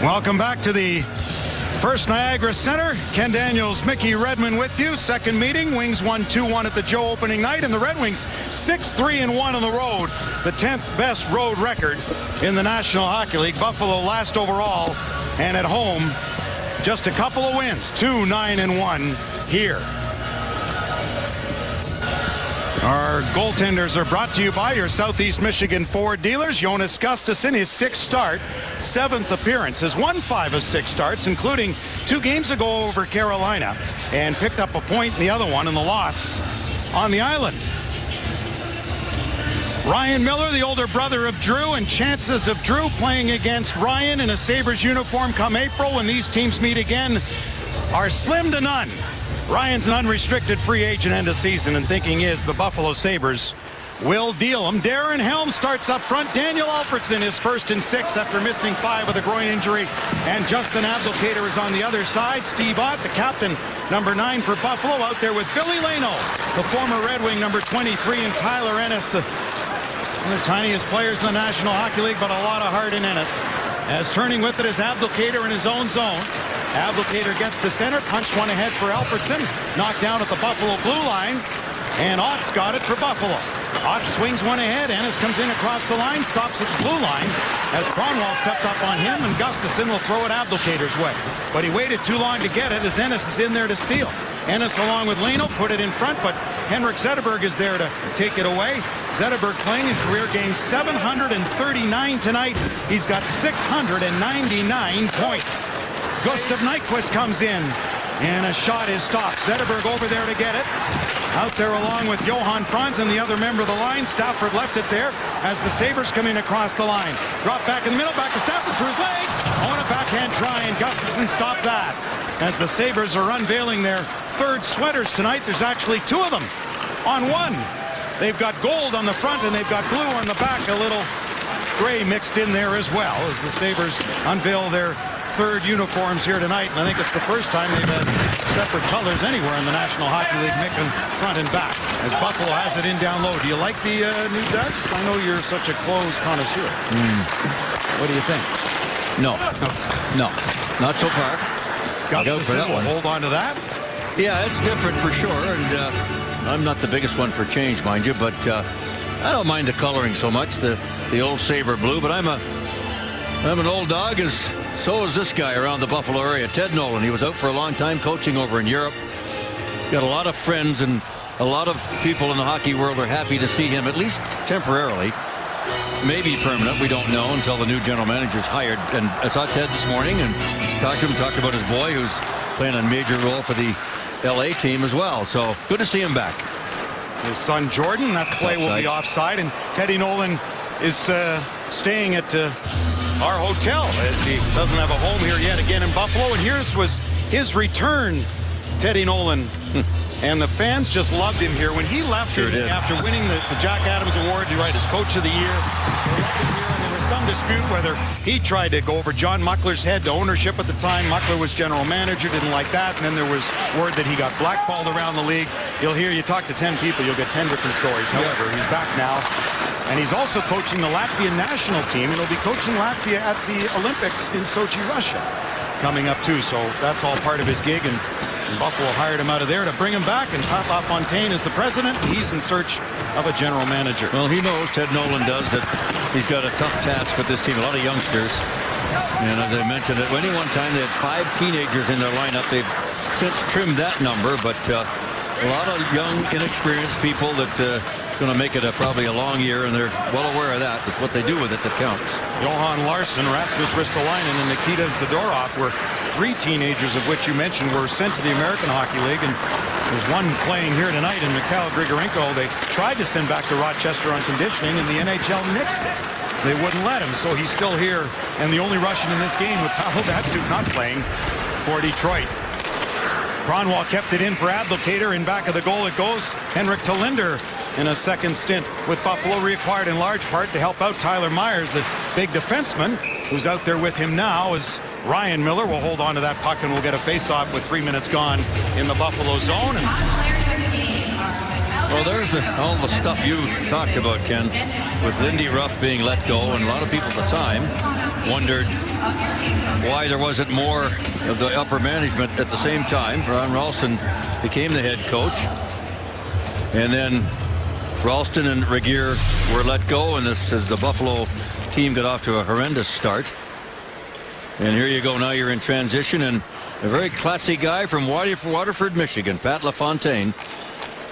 Welcome back to the First Niagara Center. Ken Daniels, Mickey Redmond with you. Second meeting. Wings won 2-1 at the Joe opening night, and the Red Wings 6-3-1 on the road. The 10th best road record in the National Hockey League. Buffalo last overall, and at home, just a couple of wins. 2-9-1 here. Our goaltenders are brought to you by your Southeast Michigan Ford dealers. Jonas Gustafsson, his 6th start, 7th appearance, has won 5 of 6 starts, including 2 games ago over Carolina, and picked up a point in the other one in the loss on the island. Ryan Miller, the older brother of Drew, and chances of Drew playing against Ryan in a Sabres uniform come April when these teams meet again are slim to none. Ryan's an unrestricted free agent end of season, and thinking is the Buffalo Sabres will deal him. Darren Helm starts up front. Daniel Alfredsson is 1st and 6 after missing 5 with a groin injury, and Justin Abdelkader is on the other side. Steve Ott, the captain, number 9 for Buffalo, out there with Billy Leno, the former Red Wing, number 23, and Tyler Ennis, one of the tiniest players in the National Hockey League, but a lot of heart in Ennis. As turning with it is Abdelkader in his own zone. Abdelkader gets to center, punched one ahead for Alfredsson, knocked down at the Buffalo blue line, and Ott's got it for Buffalo. Ott swings one ahead. Ennis comes in across the line, stops at the blue line as Kronwall stepped up on him, and Gustafsson will throw it Abdelkader's way. But he waited too long to get it as Ennis is in there to steal. Ennis, along with Leno, put it in front, but Henrik Zetterberg is there to take it away. Zetterberg playing in career games 739 tonight. He's got 699 points. Gustav Nyquist comes in, and a shot is stopped. Zetterberg over there to get it. Out there along with Johan Franzen, the other member of the line. Stafford left it there as the Sabres come in across the line. Drop back in the middle, back to Stafford through his legs. On a backhand try, and Gustafsson stopped that. As the Sabres are unveiling their 3rd sweaters tonight, there's actually 2 of them on one. They've got gold on the front, and they've got blue on the back, a little gray mixed in there as well, as the Sabres unveil their 3rd uniforms here tonight, and I think it's the first time they've had separate colors anywhere in the National Hockey League, mixing front and back, as Buffalo has it in down low. Do you like the new duds? I know you're such a clothes connoisseur. What do you think? No, not so far. Gustafsson will hold on to that. Yeah, it's different for sure, and I'm not the biggest one for change, mind you, but I don't mind the coloring so much, the old Sabre blue, but I'm an old dog, so is this guy around the Buffalo area, Ted Nolan. He was out for a long time coaching over in Europe. Got a lot of friends, and a lot of people in the hockey world are happy to see him, at least temporarily. Maybe permanent, we don't know until the new general manager's hired. And I saw Ted this morning and talked to him, talked about his boy who's playing a major role for the LA team as well. So good to see him back. His son Jordan, that play will be offside, and Teddy Nolan is staying at our hotel as he doesn't have a home here yet again in Buffalo. And here's was his return, Teddy Nolan. And the fans just loved him here. When he left after winning the Jack Adams Award, you're right, as Coach of the Year, they loved him here, and there was some dispute whether he tried to go over John Muckler's head to ownership at the time. Muckler was general manager, didn't like that, and then there was word that he got blackballed around the league. You talk to 10 people, you'll get 10 different stories. However, he's back now, and he's also coaching the Latvian national team, and he'll be coaching Latvia at the Olympics in Sochi, Russia, coming up too. So that's all part of his gig, and Buffalo hired him out of there to bring him back, and Pat LaFontaine is the president. He's in search of a general manager. Well, he knows, Ted Nolan does, that he's got a tough task with this team, a lot of youngsters. And as I mentioned, at any one time they had 5 teenagers in their lineup. They've since trimmed that number, but a lot of young, inexperienced people that going to make it probably a long year, and they're well aware of that. It's what they do with it that counts. Johan Larsson, Rasmus Ristolainen, and Nikita Zadorov were 3 teenagers, of which you mentioned were sent to the American Hockey League, and there's one playing here tonight in Mikhail Grigorenko. They tried to send back to Rochester on conditioning, and the NHL nixed it. They wouldn't let him, so he's still here, and the only Russian in this game with Pavel Datsyuk not playing for Detroit. Kronwall kept it in for Abdelkader. In back of the goal it goes. Henrik Talinder in a second stint with Buffalo, reacquired in large part to help out Tyler Myers, the big defenseman, who's out there with him now as Ryan Miller will hold on to that puck and will get a face-off with 3 minutes gone in the Buffalo zone. Well, there's all the stuff you talked about, Ken, with Lindy Ruff being let go, and a lot of people at the time wondered why there wasn't more of the upper management at the same time. Ron Ralston became the head coach, and then Ralston and Regier were let go, and this as the Buffalo team got off to a horrendous start. And here you go, now you're in transition, and a very classy guy from Waterford, Michigan, Pat LaFontaine,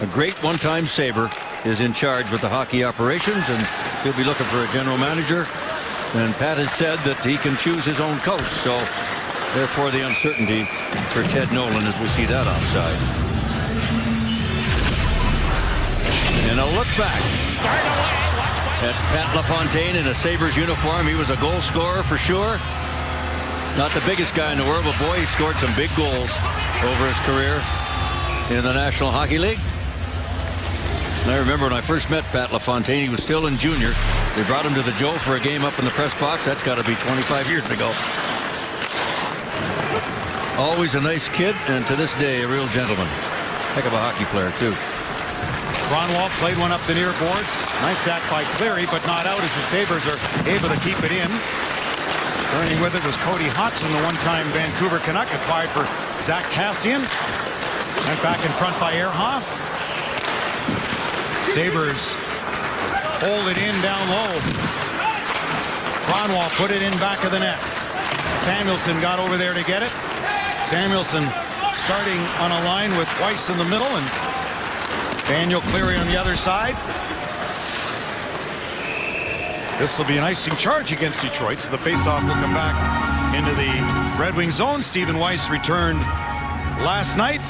a great one-time Sabre, is in charge with the hockey operations, and he'll be looking for a general manager. And Pat has said that he can choose his own coach, so therefore the uncertainty for Ted Nolan as we see that offside. And a look back at Pat LaFontaine in a Sabres uniform. He was a goal scorer for sure. Not the biggest guy in the world, but boy, he scored some big goals over his career in the National Hockey League. And I remember when I first met Pat LaFontaine, he was still in junior. They brought him to the Joe for a game up in the press box. That's got to be 25 years ago. Always a nice kid, and to this day, a real gentleman. Heck of a hockey player, too. Kronwall played one up the near boards. Knifed that by Cleary, but not out as the Sabres are able to keep it in. Turning with it was Cody Hodgson, the one-time Vancouver Canuck, acquired for Zach Kassian. Sent back in front by Ehrhoff. Sabres hold it in down low. Kronwall put it in back of the net. Samuelsson got over there to get it. Samuelsson starting on a line with Weiss in the middle and Daniel Cleary on the other side. This will be an icing charge against Detroit, so the faceoff will come back into the Red Wing zone. Stephen Weiss returned last night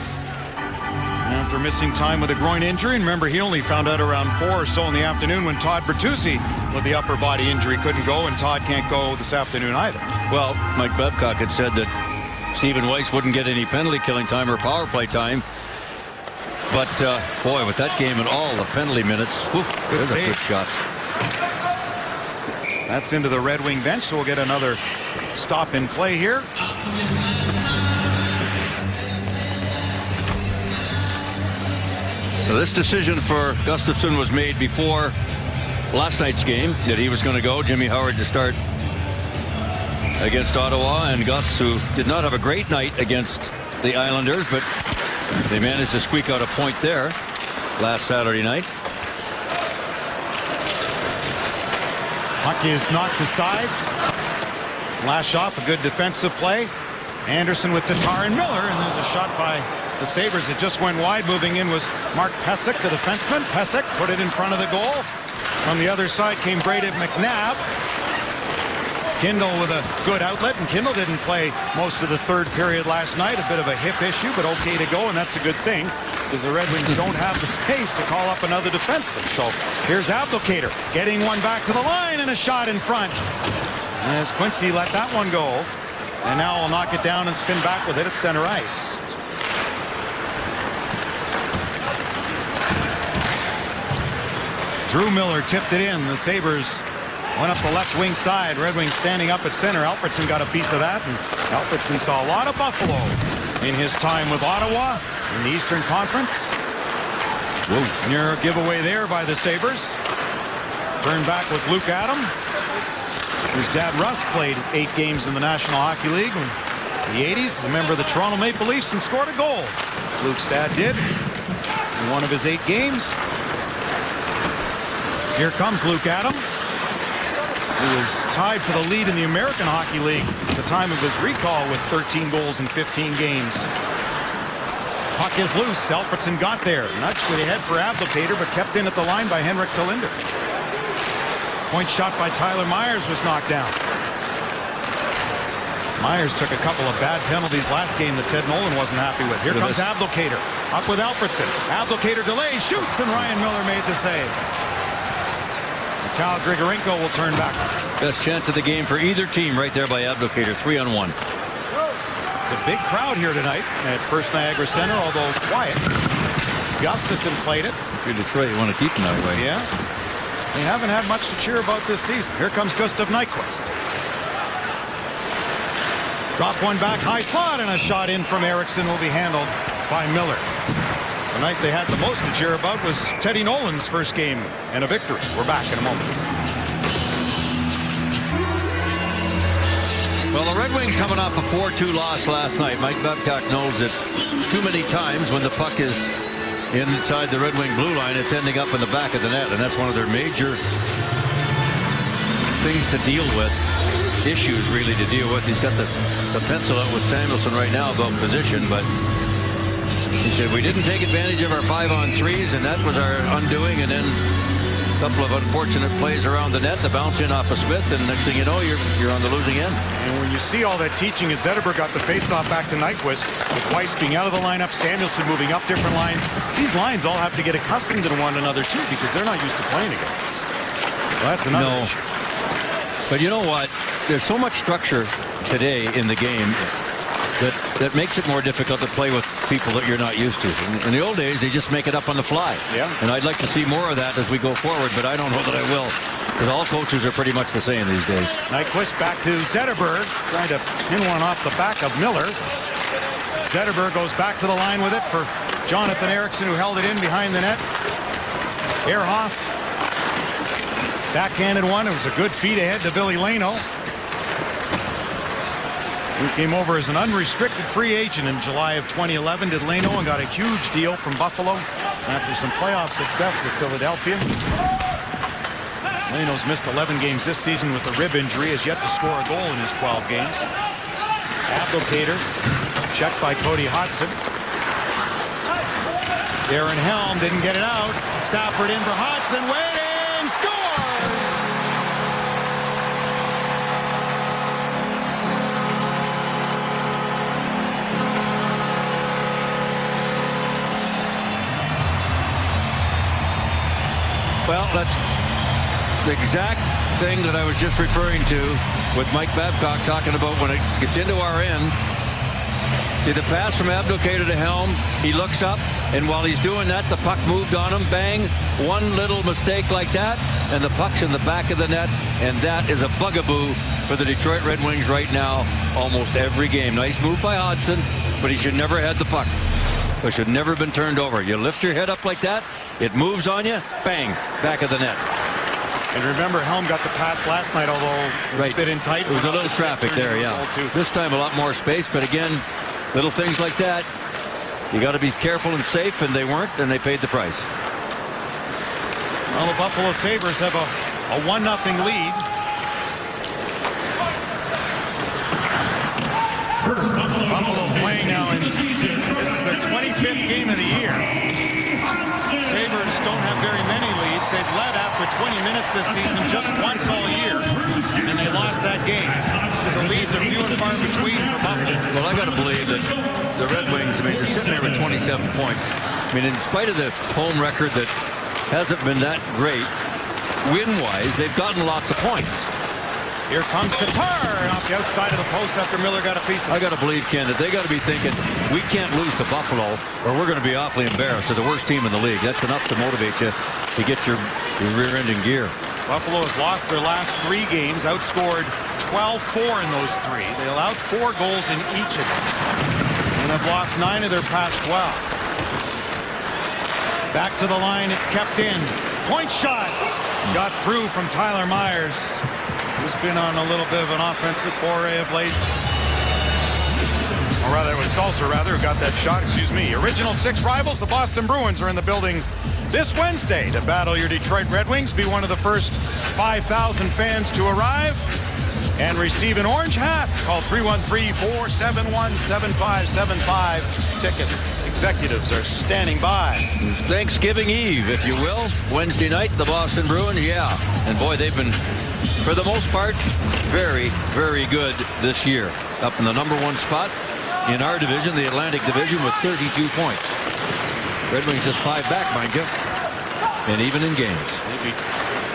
after missing time with a groin injury. And remember, he only found out around 4 or so in the afternoon when Todd Bertuzzi with the upper body injury couldn't go, and Todd can't go this afternoon either. Well, Mike Babcock had said that Stephen Weiss wouldn't get any penalty killing time or power play time. But, boy, with that game and all the penalty minutes, there's a good shot. That's into the Red Wing bench, so we'll get another stop in play here. So this decision for Gustafsson was made before last night's game, that he was going to go. Jimmy Howard to start against Ottawa, and Gus, who did not have a great night against the Islanders, but they managed to squeak out a point there last Saturday night. Puck is knocked aside. Last off, a good defensive play. Anderson with Tatar and Miller, and there's a shot by the Sabres. It just went wide. Moving in was Mark Pysyk, the defenseman. Pysyk put it in front of the goal. From the other side came Brady McNabb. Kindle with a good outlet, and Kindle didn't play most of the third period last night. A bit of a hip issue, but okay to go, and that's a good thing because the Red Wings don't have the space to call up another defenseman. So here's Abdelkader getting one back to the line, and a shot in front. As Quincy let that one go, and now will knock it down and spin back with it at center ice. Drew Miller tipped it in. The Sabres went up the left wing side. Red Wings standing up at center. Alfredsson got a piece of that, and Alfredsson saw a lot of Buffalo in his time with Ottawa in the Eastern Conference. Whoa. Near giveaway there by the Sabres. Turned back was Luke Adam. His dad Russ played 8 games in the National Hockey League in the 80s. A member of the Toronto Maple Leafs, and scored a goal. Luke's dad did in one of his 8 games. Here comes Luke Adam, who is tied for the lead in the American Hockey League at the time of his recall with 13 goals in 15 games. Puck is loose. Alfredsson got there. Nudged with a head for Abdelkader, but kept in at the line by Henrik Talinder. Point shot by Tyler Myers was knocked down. Myers took a couple of bad penalties last game that Ted Nolan wasn't happy with. Here comes Abdelkader. Up with Alfredsson. Abdelkader delays, shoots, and Ryan Miller made the save. Cal Grigorenko will turn back. Best chance of the game for either team right there by Abdelkader, 3-on-1. It's a big crowd here tonight at First Niagara Center, although quiet. Gustafsson played it. If you're Detroit, you want to keep them that way. Yeah. They haven't had much to cheer about this season. Here comes Gustav Nyquist. Dropped one back, high slot, and a shot in from Eriksson will be handled by Miller. The night they had the most to cheer about was Teddy Nolan's first game and a victory. We're back in a moment. Well, the Red Wings coming off a 4-2 loss last night. Mike Babcock knows that too many times when the puck is inside the Red Wing blue line, it's ending up in the back of the net, and that's one of their major things to deal with, issues really to deal with. He's got the pencil out with Samuelsson right now about position, but he said we didn't take advantage of our 5-on-3s, and that was our undoing. And then a couple of unfortunate plays around the net, the bounce in off of Smith, and next thing you know, you're on the losing end. And when you see all that teaching, and Zetterberg got the faceoff back to Nyquist, with Weiss being out of the lineup, Samuelsson moving up different lines. These lines all have to get accustomed to one another too, because they're not used to playing together. Well, that's another issue. But you know what? There's so much structure today in the game that makes it more difficult to play with people that you're not used to. In the old days, they just make it up on the fly. Yeah. And I'd like to see more of that as we go forward, but I don't know that I will, because all coaches are pretty much the same these days. Nyquist back to Zetterberg, trying to pin one off the back of Miller. Zetterberg goes back to the line with it for Jonathan Ericsson, who held it in behind the net. Ehrhoff backhanded one. It was a good feed ahead to Billy Leno, who came over as an unrestricted free agent in July of 2011. Did Leno and got a huge deal from Buffalo after some playoff success with Philadelphia. Leno's missed 11 games this season with a rib injury, has yet to score a goal in his 12 games. Abdelkader checked by Cody Hodgson. Darren Helm didn't get it out. Stafford in for Hodgson, waiting, scores! Well, that's the exact thing that I was just referring to with Mike Babcock talking about when it gets into our end. See the pass from Abdelkader to Helm. He looks up, and while he's doing that, the puck moved on him. Bang. One little mistake like that, and the puck's in the back of the net, and that is a bugaboo for the Detroit Red Wings right now almost every game. Nice move by Hodgson, but he should never have had the puck. It should never have been turned over. You lift your head up like that, it moves on you, bang, back of the net. And remember, Helm got the pass last night, although a bit in tight. There was a little traffic there, yeah. This time a lot more space, but again, little things like that, you got to be careful and safe, and they weren't, and they paid the price. Well, the Buffalo Sabres have a 1-0 lead. Buffalo playing now, and this is their 25th game of the year. Sabres don't have very many leads. They've led after 20 minutes this season just once all year, and they lost that game. So leads are few and far between for Buffalo. Well, I got to believe that the Red Wings, I mean, they're sitting there with 27 points. I mean, in spite of the home record that hasn't been that great, win-wise, they've gotten lots of points. Here comes Tatar off the outside of the post after Miller got a piece of it. I got to believe, Ken, that they got to be thinking, we can't lose to Buffalo or we're going to be awfully embarrassed. They're the worst team in the league. That's enough to motivate you to get your rear end in gear. Buffalo has lost their last 3 games, outscored 12-4 in those 3. They allowed 4 goals in each of them, and have lost 9 of their past 12. Back to the line, it's kept in. Point shot got through from Tyler Myers, who's been on a little bit of an offensive foray of late. Or rather, it was Salsa, who got that shot, excuse me. Original 6 rivals, the Boston Bruins, are in the building this Wednesday to battle your Detroit Red Wings. Be one of the first 5,000 fans to arrive and receive an orange hat. Call 313-471-7575. Ticket executives are standing by. Thanksgiving Eve, if you will. Wednesday night, the Boston Bruins, yeah. And boy, they've been, for the most part, very, very good this year. Up in the #1 spot in our division, the Atlantic Division, with 32 points. Red Wings just 5 back, mind you. And even in games. Maybe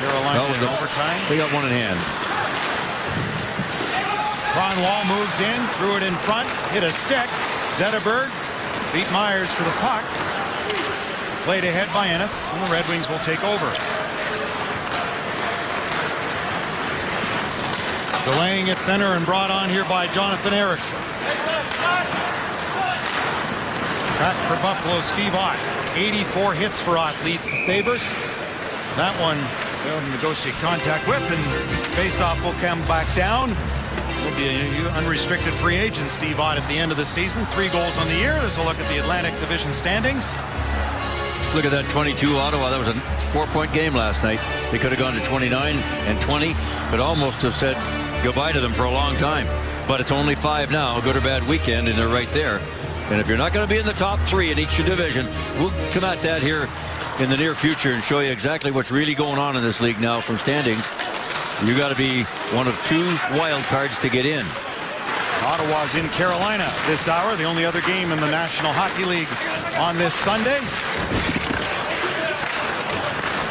Carolina in overtime. They got one in hand. Kronwall moves in, threw it in front, hit a stick. Zetterberg beat Myers to the puck. Played ahead by Ennis, and the Red Wings will take over. Delaying at center and brought on here by Jonathan Ericsson. Back for Buffalo, Steve Ott. 84 hits for Ott, leads the Sabres. That one they'll negotiate contact with, and faceoff will come back down. will be a unrestricted free agent, Steve Ott, at the end of the season. 3 goals on the year. There's a look at the Atlantic Division standings. Look at that 22 Ottawa. That was a 4-point game last night. They could have gone to 29 and 20, but almost have said goodbye to them for a long time. But it's only 5 now. Good or bad weekend, and they're right there. And if you're not going to be in the top 3 in each division, we'll come at that here in the near future and show you exactly what's really going on in this league now from standings. You got to be one of 2 wild cards to get in. Ottawa's in Carolina this hour. The only other game in the National Hockey League on this Sunday.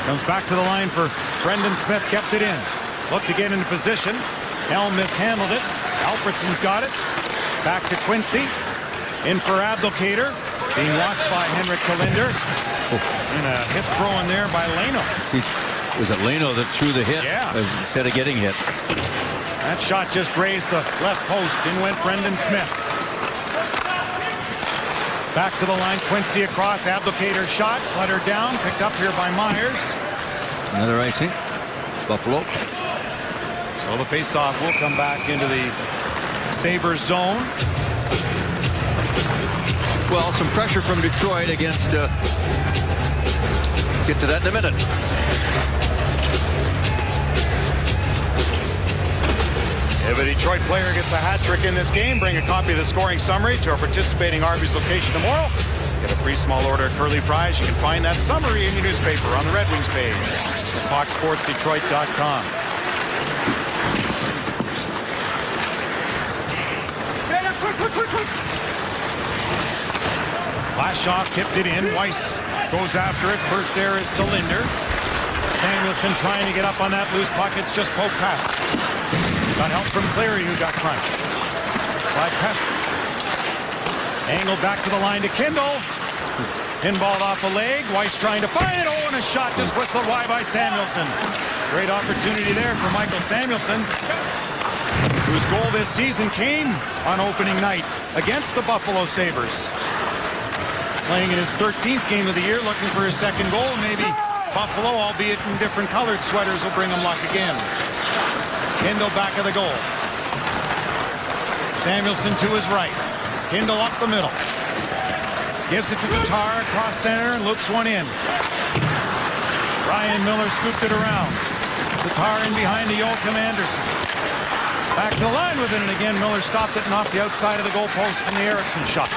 Comes back to the line for Brendan Smith. Kept it in. Looked to get into position. Helm mishandled it. Alfredsson's got it. Back to Quincy. In for Abdelkader. Being watched by Henrik Talinder. And a hit throw in there by Leno. See, was it Leno that threw the hit instead of getting hit? That shot just grazed the left post. In went Brendan Smith. Back to the line. Quincy across. Abdelkader shot. Let her down. Picked up here by Myers. Another icing. Buffalo. So the faceoff will come back into the Sabres zone. Well, some pressure from Detroit against... get to that in a minute. If a Detroit player gets a hat trick in this game, bring a copy of the scoring summary to our participating Arby's location tomorrow. Get a free small order of curly fries. You can find that summary in your newspaper on the Red Wings page at foxsportsdetroit.com. Lashoff tipped it in. Weiss goes after it. First there is to Linder. Samuelson trying to get up on that loose puck. It's just poked past. Got help from Cleary, who got crunched by Pesce. Angled back to the line to Kindle. Pinballed off a leg. Weiss trying to find it. Oh, and a shot just whistled wide by Samuelson. Great opportunity there for Michael Samuelson, whose goal this season came on opening night against the Buffalo Sabres. Playing in his 13th game of the year, looking for his second goal. Maybe Buffalo, albeit in different colored sweaters, will bring him luck again. Kindle back of the goal. Samuelson to his right. Kindle up the middle. Gives it to Tatar across center and loops one in. Ryan Miller scooped it around. Tatar in behind to Joachim Anderson. Back to the line with it, and again Miller stopped it and off the outside of the goalpost from the Eriksson shot.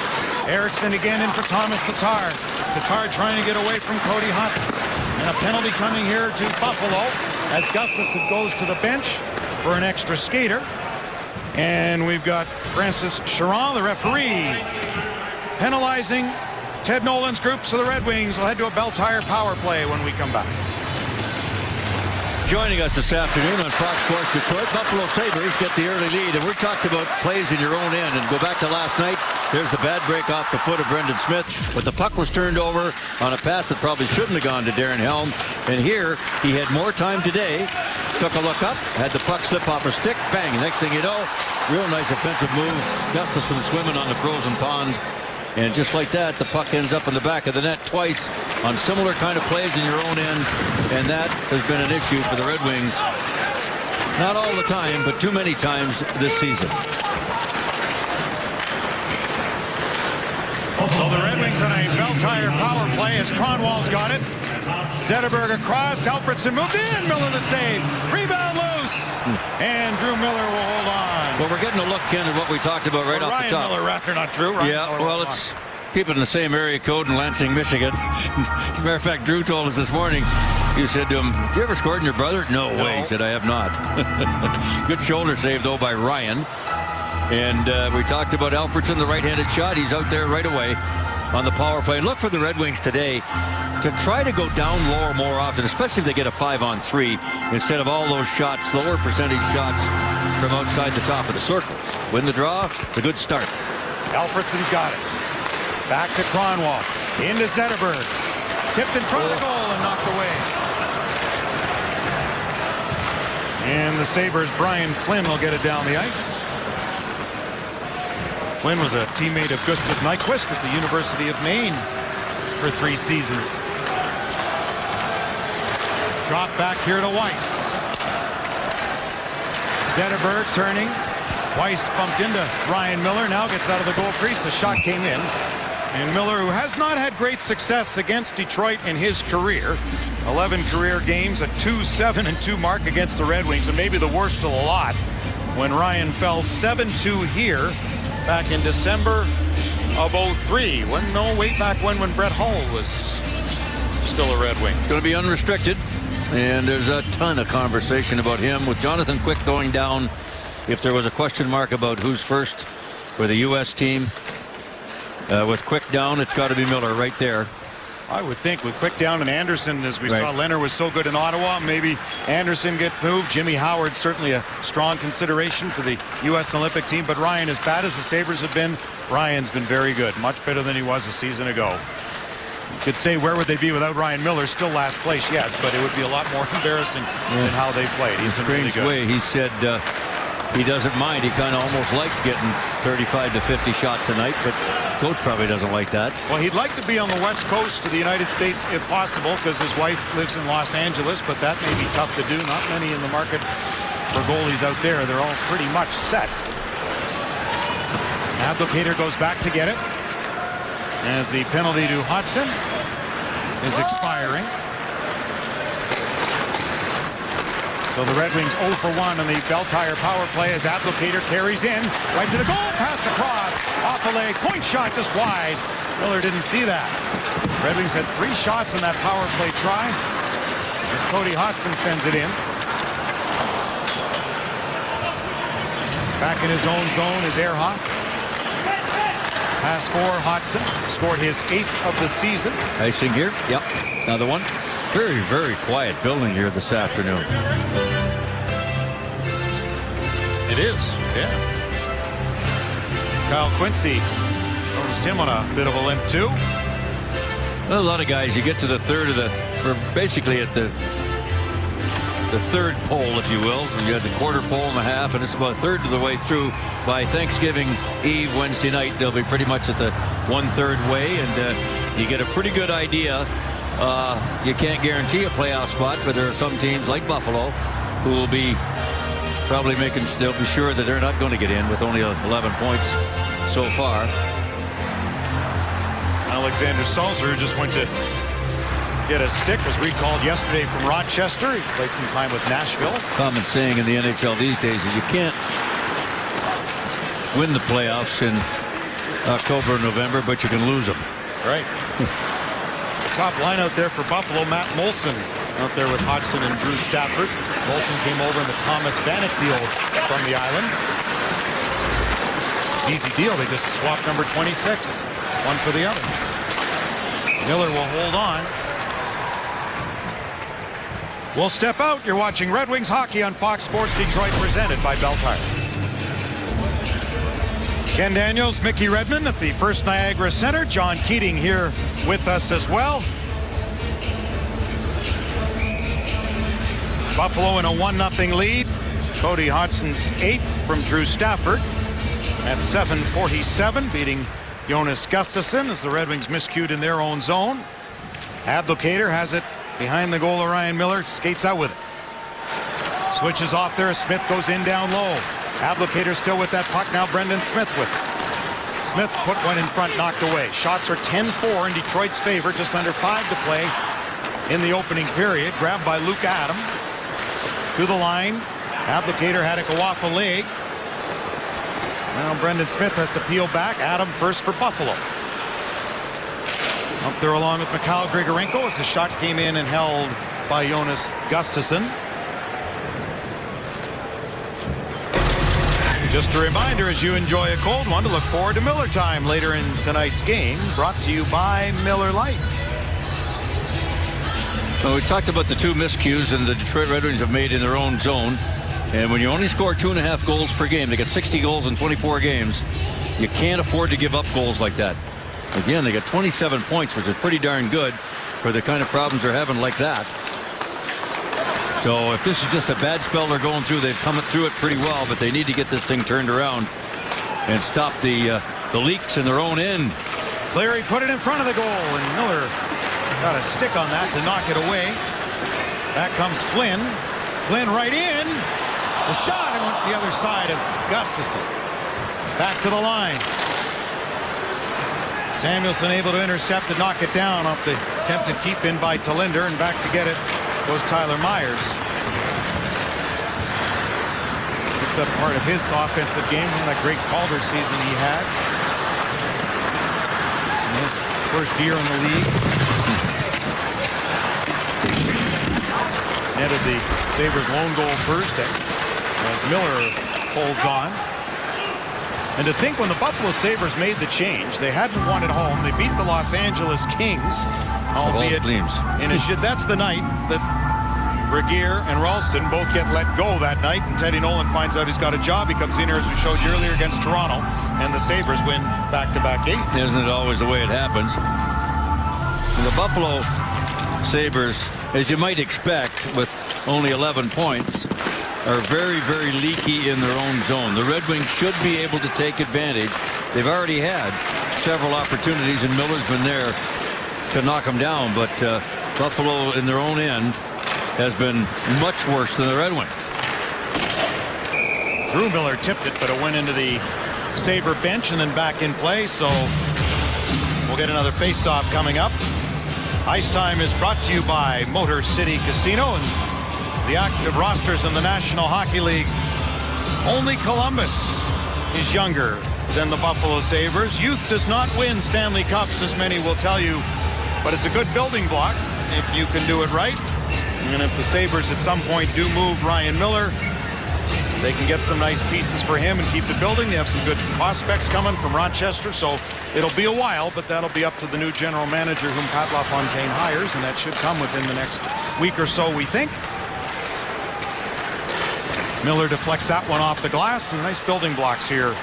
Eriksson again in for Thomas Tatar. Tatar trying to get away from Cody Hudson. And a penalty coming here to Buffalo as Gustafsson goes to the bench for an extra skater. And we've got Francis Chiron, the referee, penalizing Ted Nolan's group. So the Red Wings will head to a Bell Tire power play when we come back. Joining us this afternoon on Fox Sports Detroit, Buffalo Sabres get the early lead, and we're talked about plays in your own end. And go back to last night, there's the bad break off the foot of Brendan Smith, but the puck was turned over on a pass that probably shouldn't have gone to Darren Helm. And here, he had more time today, took a look up, had the puck slip off a stick, bang. Next thing you know, real nice offensive move. Gustafsson swimming on the frozen pond. And just like that, the puck ends up in the back of the net twice on similar kind of plays in your own end. And that has been an issue for the Red Wings. Not all the time, but too many times this season. So the Red Wings on a Bell Tire power play as Kronwall's got it. Zetterberg across. Alfredson moves in. Miller the save. Rebound loose. And Drew Miller will hold on. Well, we're getting a look, Ken, at what we talked about right off the top. Ryan Miller, rather, not Drew. Ryan Yeah, Miller well, it's keep it in the same area code in Lansing, Michigan. As a matter of fact, Drew told us this morning, you said to him, have you ever scored in your brother? No way. He said, I have not. Good shoulder save, though, by Ryan. And we talked about Alfredson, the right-handed shot. He's out there right away on the power play. Look for the Red Wings today to try to go down lower more often, especially if they get a 5-on-3, instead of all those shots, lower percentage shots from outside the top of the circles. Win the draw, it's a good start. Alfredson's got it. Back to Kronwall. Into Zetterberg. Tipped in front of the goal and knocked away. And the Sabres' Brian Flynn will get it down the ice. Flynn was a teammate of Gustav Nyquist at the University of Maine for 3 seasons. Drop back here to Weiss. Zetterberg turning. Weiss bumped into Ryan Miller, now gets out of the goal crease. The shot came in. And Miller, who has not had great success against Detroit in his career, 11 career games, a 2-7-2 mark against the Red Wings, and maybe the worst of the lot when Ryan fell 7-2 here back in December of 03. Way back when Brett Hull was still a Red Wing. It's going to be unrestricted, and there's a ton of conversation about him with Jonathan Quick going down. If there was a question mark about who's first for the U.S. team, with Quick down, it's got to be Miller right there. I would think with Quick down and Anderson, as we saw, Leonard was so good in Ottawa, maybe Anderson get moved. Jimmy Howard certainly a strong consideration for the U.S. Olympic team, but Ryan, as bad as the Sabres have been, Ryan's been very good, much better than he was a season ago. You could say, where would they be without Ryan Miller? Still last place, yes, but it would be a lot more embarrassing than how they played. He's been really good. Way he said he doesn't mind. He kind of almost likes getting 35 to 50 shots a night, but coach probably doesn't like that. Well, he'd like to be on the west coast of the United States if possible, because his wife lives in Los Angeles, but that may be tough to do. Not many in the market for goalies out there. They're all pretty much set. Abdelkader goes back to get it as the penalty to Hodgson is expiring. So the Red Wings 0 for 1 on the Bell Tire power play as Abdelkader carries in right to the goal, passed across off the leg, point shot just wide. Miller didn't see that. Red Wings had 3 shots on that power play try. As Cody Hodgson sends it in. Back in his own zone is Ehrhoff. Pass for Hodgson, scored his 8th of the season. Icing here, yep, another one. Very, very quiet building here this afternoon. It is, yeah. Kyle Quincy noticed him on a bit of a limp too. Well, a lot of guys, you get to the third of the, or basically at the third pole, if you will. You had the quarter pole and a half, and it's about a third of the way through. By Thanksgiving Eve, Wednesday night, they'll be pretty much at the 1/3 way, and you get a pretty good idea. You can't guarantee a playoff spot, but there are some teams like Buffalo who will be probably they'll be sure that they're not going to get in with only 11 points so far. Alexander Salzer just went to get a stick, was recalled yesterday from Rochester. He played some time with Nashville. Common saying in the NHL these days is you can't win the playoffs in October and November, but you can lose them. Right. Top line out there for Buffalo. Matt Molson out there with Hodgson and Drew Stafford. Molson came over in the Thomas Vanek deal from the island. It's an easy deal. They just swapped number 26, one for the other. Miller will hold on. We'll step out. You're watching Red Wings hockey on Fox Sports Detroit, presented by Bell Tire. Ken Daniels, Mickey Redmond at the First Niagara Center. John Keating here with us as well. Buffalo in a 1-0 lead. Cody Hodgson's 8th from Drew Stafford at 7:47, beating Jonas Gustafsson as the Red Wings miscued in their own zone. Abdelkader has it behind the goal of Ryan Miller, skates out with it. Switches off there as Smith goes in down low. Abdelkader still with that puck, now Brendan Smith with it. Smith put one in front, knocked away. Shots are 10-4 in Detroit's favor, just under 5 to play in the opening period. Grabbed by Luke Adam. To the line. Abdelkader had it go off a leg. Now Brendan Smith has to peel back. Adam first for Buffalo. Up there along with Mikhail Grigorenko as the shot came in and held by Jonas Gustafsson. Just a reminder, as you enjoy a cold one, to look forward to Miller Time later in tonight's game, brought to you by Miller Lite. Well, we talked about the 2 miscues and the Detroit Red Wings have made in their own zone. And when you only score 2.5 goals per game, they get 60 goals in 24 games. You can't afford to give up goals like that. Again, they got 27 points, which is pretty darn good for the kind of problems they're having like that. So if this is just a bad spell they're going through, they've come through it pretty well, but they need to get this thing turned around and stop the leaks in their own end. Cleary put it in front of the goal, and Miller got a stick on that to knock it away. Back comes Flynn. Flynn right in. The shot and went the other side of Gustafson. Back to the line. Samuelsson able to intercept and knock it down off the attempted keep in by Talinder, and back to get it goes Tyler Myers. Picked up part of his offensive game from that great Calder season he had. In his first year in the league. Netted the Sabres' lone goal first as Miller holds on. And to think when the Buffalo Sabres made the change, they hadn't won at home. They beat the Los Angeles Kings, albeit in a that's the night that Regier and Ralston both get let go that night, and Teddy Nolan finds out he's got a job. He comes in here, as we showed you earlier, against Toronto, and the Sabres win back-to-back games. Isn't it always the way it happens? And the Buffalo Sabres, as you might expect, with only 11 points, are very, very leaky in their own zone. The Red Wings should be able to take advantage. They've already had several opportunities, and Miller's been there to knock them down, but Buffalo in their own end has been much worse than the Red Wings. Drew Miller tipped it, but it went into the Sabre bench and then back in play, so we'll get another face-off coming up. Ice Time is brought to you by Motor City Casino and the active rosters in the National Hockey League. Only Columbus is younger than the Buffalo Sabres. Youth does not win Stanley Cups, as many will tell you, but it's a good building block if you can do it right. And if the Sabres at some point do move Ryan Miller, they can get some nice pieces for him and keep the building. They have some good prospects coming from Rochester, so it'll be a while, but that'll be up to the new general manager whom Pat LaFontaine hires, and that should come within the next week or so, we think. Miller deflects that one off the glass, and nice building blocks here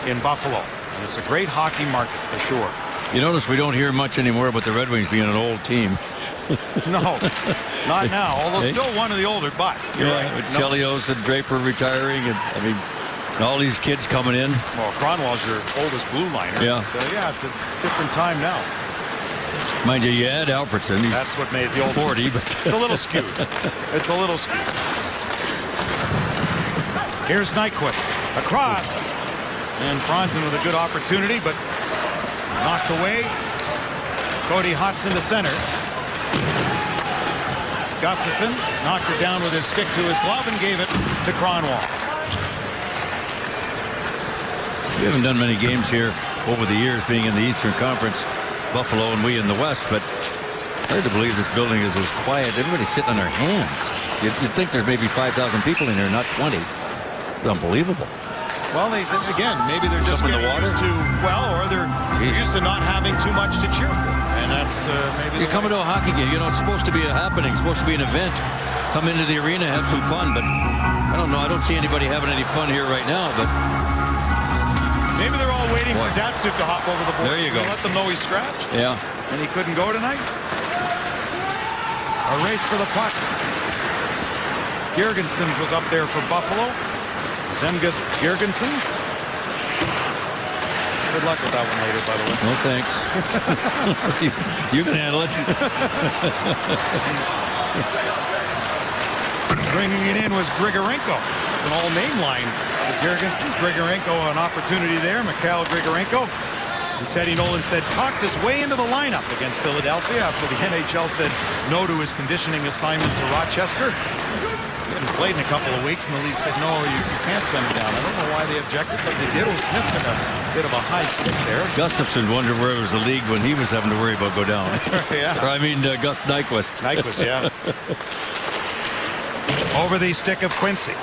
in Buffalo. And it's a great hockey market for sure. You notice we don't hear much anymore about the Red Wings being an old team. No, not now, although still one of the older, but you're right. With Chelios and Draper retiring, and I mean, all these kids coming in. Well, Cronwall's your oldest blue liner. Yeah. So, yeah, it's a different time now. Mind you, you add Alfredson. That's what made the old 40, but it's a little skewed. It's a little skewed. Here's Nyquist across, and Franzen with a good opportunity, but knocked away. Cody Hodgson to center. Gustafson knocked it down with his stick to his glove and gave it to Cronwall. We haven't done many games here over the years, being in the Eastern Conference, Buffalo and we in the West, but hard to believe this building is as quiet. Everybody's sitting on their hands. You'd think there's maybe 5,000 people in here, not 20. It's unbelievable. Well, again, maybe they're just Something in getting the water? used to, or they're used to not having too much to cheer for. And that's maybe You're coming to a hockey game. You know, it's supposed to be a happening. It's supposed to be an event. Come into the arena, have some fun. But I don't know. I don't see anybody having any fun here right now. But maybe they're all waiting for Datsuk to hop over the board. There you go. Let them know he's scratched. Yeah. And he couldn't go tonight. A race for the puck. Girgensons was up there for Buffalo. Zemgus Girgensons. Good luck with that one later, by the way. No, thanks. you can handle it. Bringing it in was Grigorenko. It's an all-name line with Girgensons. Grigorenko, an opportunity there. Mikhail Grigorenko, who Teddy Nolan said talked his way into the lineup against Philadelphia after the NHL said no to his conditioning assignment to Rochester. He hadn't played in a couple of weeks, and the league said, no, you can't send him down. I don't know why they objected, but they did. Smith took a bit of a high stick there. Gustafson wondered where was the league when he was having to worry about go down. Yeah. Or, I mean, Gus Nyquist. Nyquist, yeah. Over the stick of Quincy.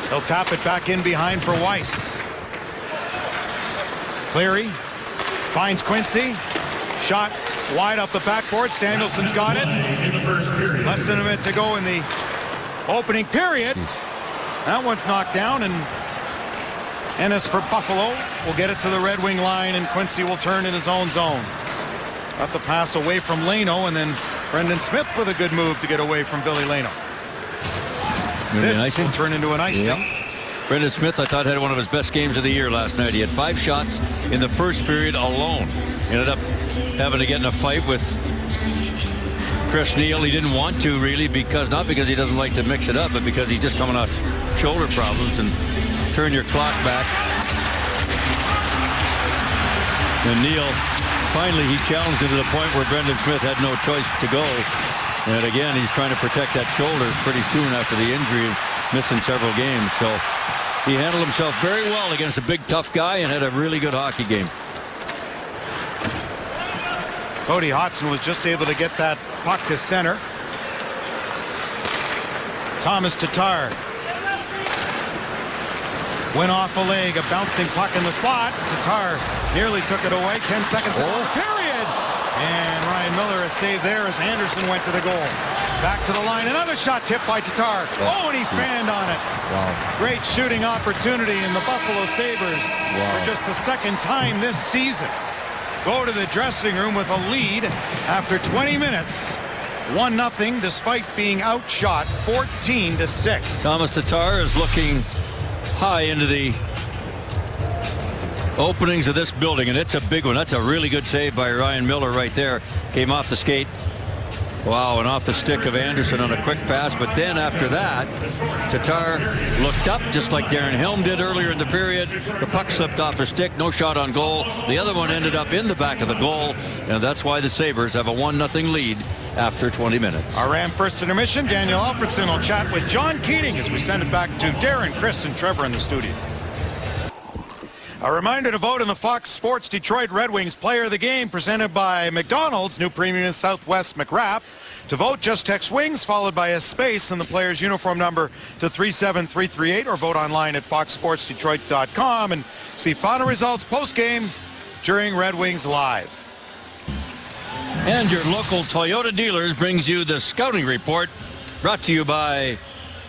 He'll tap it back in behind for Weiss. Cleary finds Quincy. Shot wide up the backboard. Samuelson's got it. Less than a minute to go in the opening period. That one's knocked down, and Ennis for Buffalo will get it to the Red Wing line, and Quincy will turn in his own zone. Got the pass away from Leno, and then Brendan Smith with a good move to get away from Billy Leno. This will turn into an icing. Yep. Brendan Smith, I thought, had one of his best games of the year last night. He had 5 shots in the first period alone. He ended up having to get in a fight with Chris Neal. He didn't want to, really, not because he doesn't like to mix it up, but because he's just coming off shoulder problems and turn your clock back. And Neil, finally, he challenged him to the point where Brendan Smith had no choice to go. And again, he's trying to protect that shoulder pretty soon after the injury, missing several games. So he handled himself very well against a big, tough guy and had a really good hockey game. Cody Hodgson was just able to get that puck to center. Thomas Tatar went off a leg, a bouncing puck in the slot. Tatar nearly took it away. 10 seconds to go, period. And Ryan Miller a save there as Anderson went to the goal. Back to the line, another shot tipped by Tatar. Oh, and he fanned on it. Wow. Great shooting opportunity, in the Buffalo Sabres for just the second time this season go to the dressing room with a lead after 20 minutes. 1-0 despite being outshot 14-6. Thomas Tatar is looking high into the openings of this building, and it's a big one. That's a really good save by Ryan Miller right there. Came off the skate. Wow, and off the stick of Anderson on a quick pass. But then after that, Tatar looked up just like Darren Helm did earlier in the period. The puck slipped off his stick. No shot on goal. The other one ended up in the back of the goal. And that's why the Sabres have a 1-0 lead after 20 minutes. Our Ram first intermission. Daniel Alfredson will chat with John Keating as we send it back to Darren, Chris, and Trevor in the studio. A reminder to vote in the Fox Sports Detroit Red Wings Player of the Game, presented by McDonald's, new premium in Southwest McWrap. To vote, just text WINGS followed by a space and the player's uniform number to 37338, or vote online at foxsportsdetroit.com and see final results post-game during Red Wings Live. And your local Toyota dealers brings you the Scouting Report, brought to you by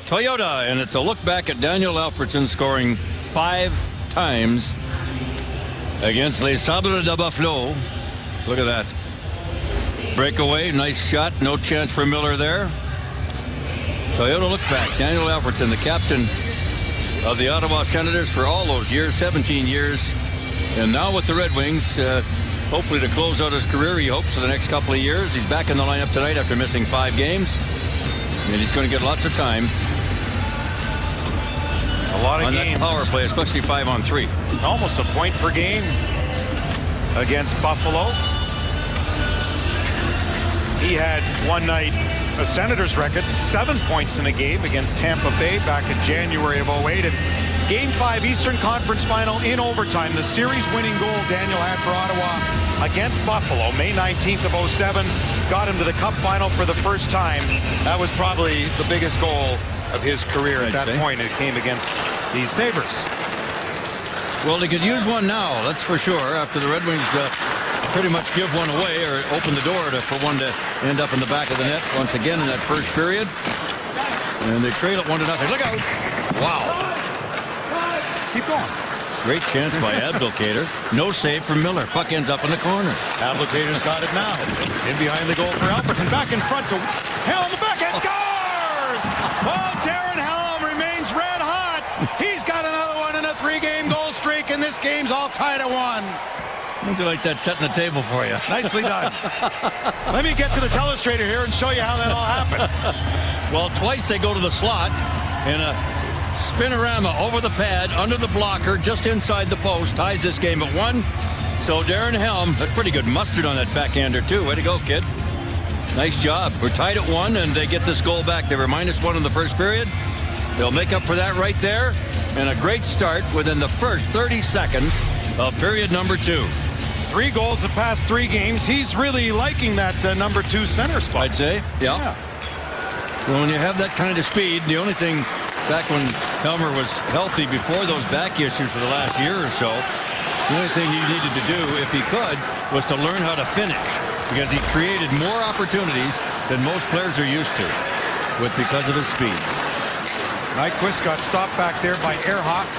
Toyota. And it's a look back at Daniel Alfredson scoring 5 times against Les Sabres de Buffalo. Look at that. Breakaway, nice shot. No chance for Miller there. Toyota look back. Daniel Alfredson, the captain of the Ottawa Senators for all those years, 17 years. And now with the Red Wings, hopefully to close out his career, he hopes, for the next couple of years. He's back in the lineup tonight after missing 5 games. And he's going to get lots of time. A lot of on games. That power play, especially 5-on-3. Almost a point per game against Buffalo. He had one night a Senators record, 7 points in a game against Tampa Bay back in January of 2008. And Game 5 Eastern Conference Final in overtime. The series-winning goal Daniel had for Ottawa against Buffalo, May 19th of 2007, got him to the Cup Final for the first time. That was probably the biggest goal of his career at that point. It came against the Sabres. Well, they could use one now, that's for sure, after the Red Wings pretty much give one away or open the door for one to end up in the back of the net once again in that first period. And they trail it 1-0. Look out! Wow. Keep going. Great chance by Abdelkader. No save from Miller. Puck ends up in the corner. Abdelkader's got it now. In behind the goal for Alfredson. Back in front to Helm. The backhand scores! Oh, Darren Helm remains red hot. He's got another one in a 3-game goal streak, and this game's all tied at 1. How'd you like that setting the table for you? Nicely done. Let me get to the telestrator here and show you how that all happened. Well, twice they go to the slot and a spinorama over the pad, under the blocker, just inside the post, ties this game at 1. So Darren Helm, a pretty good mustard on that backhander too. Way to go, kid. Nice job. We're tied at 1 and they get this goal back. They were -1 in the first period. They'll make up for that right there. And a great start within the first 30 seconds of period number 2. 3 goals the past 3 games. He's really liking that number 2 center spot. I'd say, yeah. Well, when you have that kind of speed, the only thing back when Helmer was healthy before those back issues for the last year or so, the only thing he needed to do, if he could, was to learn how to finish, because he created more opportunities than most players are used to because of his speed. Nyquist got stopped back there by Ehrhoff.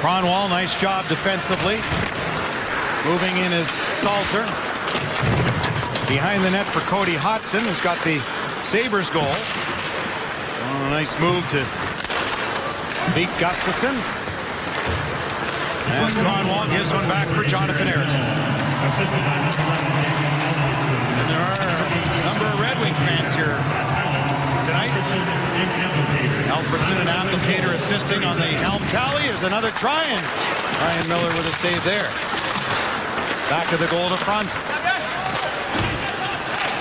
Kronwall, nice job defensively. Moving in is Salter. Behind the net for Cody Hodgson, who's got the Sabres goal. Oh, nice move to beat Gustafsson. As Kronwall gives one back for Jonathan Ericsson. And there are a number of Red Wing fans here tonight. Alfredson and Applicator assisting on the helm tally. There's another try, and Ryan Miller with a save there. Back of the goal to front.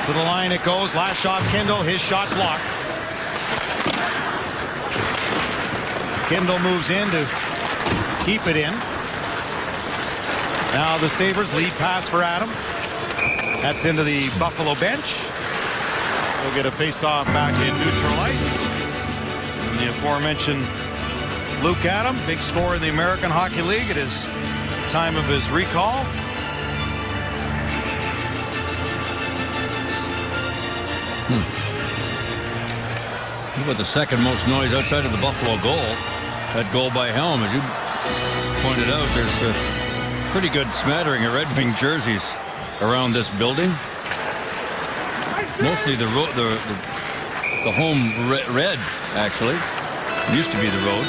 To the line it goes. Last shot, Kindle. His shot blocked. Kindle moves in to keep it in. Now the Sabres lead pass for Adam. That's into the Buffalo bench. We'll get a face-off back in neutral ice. And the aforementioned Luke Adam, big scorer in the American Hockey League at his time of his recall. With the second most noise outside of the Buffalo goal. That goal by Helm, as you pointed out, there's a pretty good smattering of Red Wing jerseys around this building. Mostly the home red, actually. It used to be the road.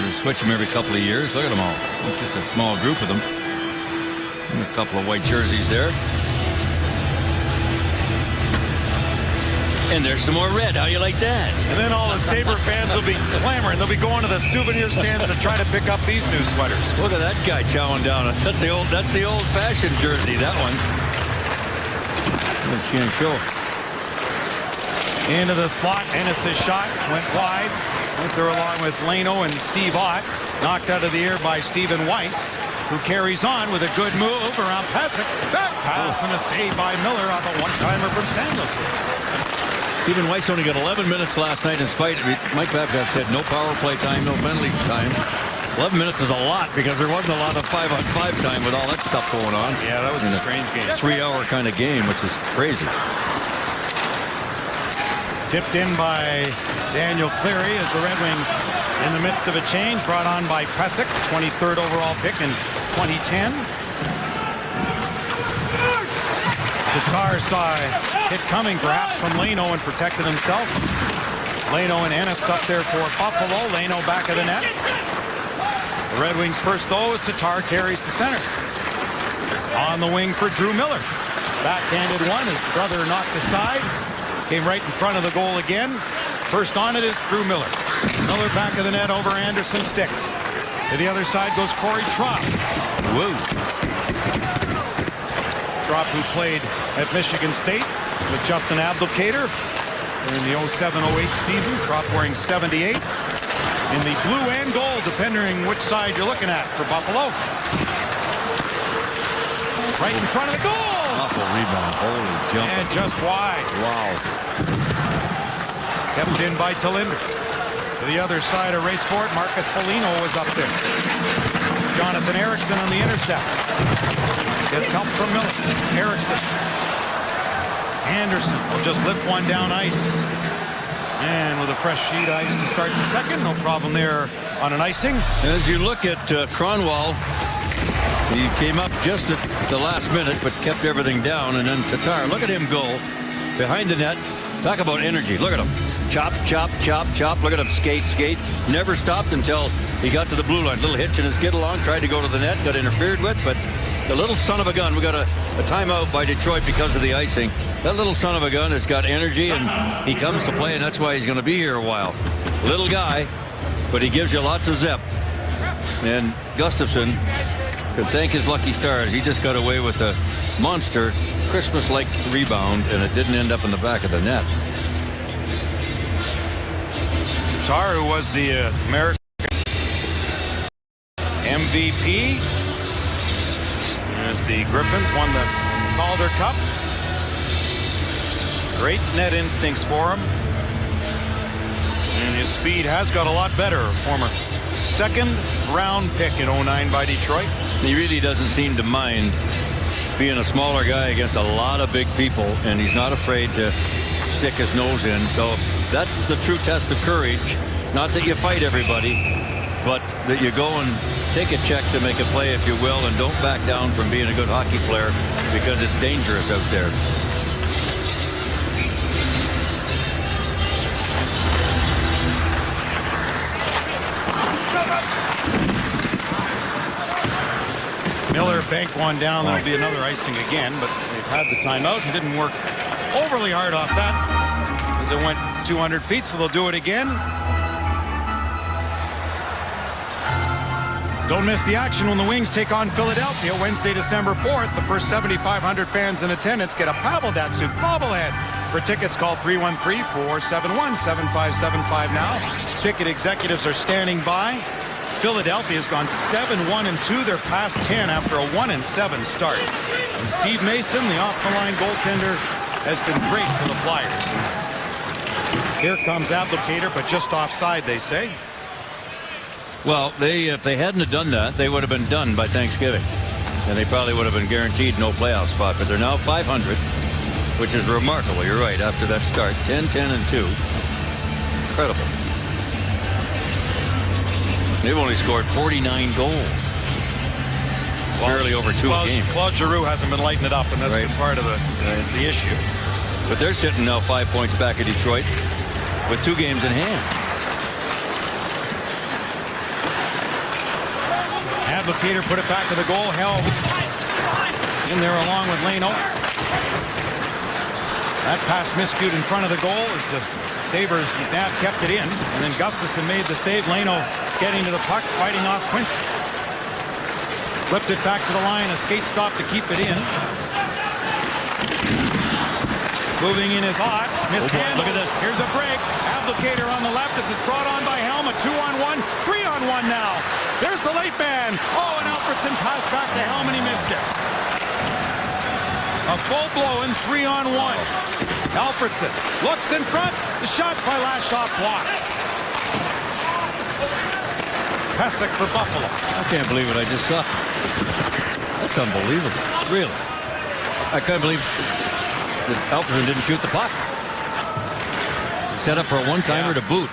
You switch them every couple of years. Look at them all. It's just a small group of them. And a couple of white jerseys there. And there's some more red. How you like that? And then all the Sabre fans will be clamoring. They'll be going to the souvenir stands to try to pick up these new sweaters. Look at that guy chowing down. That's the old-fashioned jersey. That one. Show. Into the slot. Ennis' shot went wide. Went there along with Leno and Steve Ott. Knocked out of the air by Stephen Weiss, who carries on with a good move around Pesek. Back pass and a save by Miller off a one-timer from Samuelson. Stephen Weiss only got 11 minutes last night in spite of Mike Babcock said no power play time, no penalty time. 11 minutes is a lot because there wasn't a lot of 5-on-5 time with all that stuff going on. Yeah, that was a strange game. 3-hour kind of game, which is crazy. Tipped in by Daniel Cleary as the Red Wings in the midst of a change brought on by Pesek, 23rd overall pick in 2010. Tatar saw a hit coming perhaps from Leno and protected himself. Leno and Ennis up there for Buffalo. Leno back of the net. The Red Wings first though as Tatar carries to center. On the wing for Drew Miller. Backhanded one. His brother knocked aside. Came right in front of the goal again. First on it is Drew Miller. Miller back of the net over Anderson's stick. To the other side goes Corey Trop. Woo. Trop, who played at Michigan State with Justin Abdelkader in the 07-08 season. Trop wearing 78 in the blue and gold, depending which side you're looking at for Buffalo. Right in front of the goal. Awful rebound. Holy jump. And just wide. Wow. Kept in by Talinder. To the other side, a race for it. Marcus Foligno was up there. Jonathan Eriksson on the intercept. Gets help from Miller. Eriksson. Anderson will just lift one down ice. And with a fresh sheet ice to start the second. No problem there on an icing. As you look at Kronwall, he came up just at the last minute, but kept everything down. And then Tatar, look at him go behind the net. Talk about energy. Look at him. Chop, chop, chop, chop. Look at him skate, skate. Never stopped until he got to the blue line. Little hitch in his skid along. Tried to go to the net. Got interfered with, but the little son of a gun. We got a timeout by Detroit because of the icing. That little son of a gun has got energy, and he comes to play, and that's why he's going to be here a while. Little guy, but he gives you lots of zip. And Gustafsson could thank his lucky stars. He just got away with a monster Christmas-like rebound, and it didn't end up in the back of the net. Tatar, who was the American MVP as the Griffins won the Calder Cup. Great net instincts for him. And his speed has got a lot better. Former second-round pick in 09 by Detroit. He really doesn't seem to mind being a smaller guy against a lot of big people, and he's not afraid to stick his nose in. So that's the true test of courage. Not that you fight everybody, but that you go and take a check to make a play, if you will, and don't back down from being a good hockey player because it's dangerous out there. Miller banked one down. There'll be another icing again, but they've had the timeout. He didn't work overly hard off that as it went 200 feet, so they'll do it again. Don't miss the action when the Wings take on Philadelphia Wednesday, December 4th. The first 7,500 fans in attendance get a Pavel Datsyuk bobblehead. For tickets, call 313-471-7575 now. Ticket executives are standing by. Philadelphia's gone 7-1-2 their past 10 after a 1-7 start. And Steve Mason, the off-the-line goaltender, has been great for the Flyers. Here comes Abdelkader, but just offside, they say. Well, if they hadn't have done that, they would have been done by Thanksgiving. And they probably would have been guaranteed no playoff spot. But they're now 500, which is remarkable. You're right, after that start. 10-10-2. Incredible. They've only scored 49 goals. Barely over two a game. Claude Giroux hasn't been lighting it up, and that's been part of the issue. But they're sitting now 5 points back at Detroit with 2 games in hand. Abdelkader put it back to the goal. Helm in there along with Leno. That pass miscued in front of the goal as the Sabres kept it in. And then Gustafsson made the save. Leno getting to the puck, fighting off Quincy. Flipped it back to the line. A skate stop to keep it in. Moving in is hot. Mishandled. Look at this. Here's a break. Abdelkader on the left as it's brought on by Helm. A 2-on-1. 3-on-1 now. There's the late man. Oh, and Alfredsson passed back to Helm and he missed it. A full blow in 3-on-1. Alfredsson looks in front. The shot by Lashoff blocked. Pesek for Buffalo. I can't believe what I just saw. That's unbelievable. Really. I can't believe that Alfredsson didn't shoot the puck. Set up for a one-timer to boot.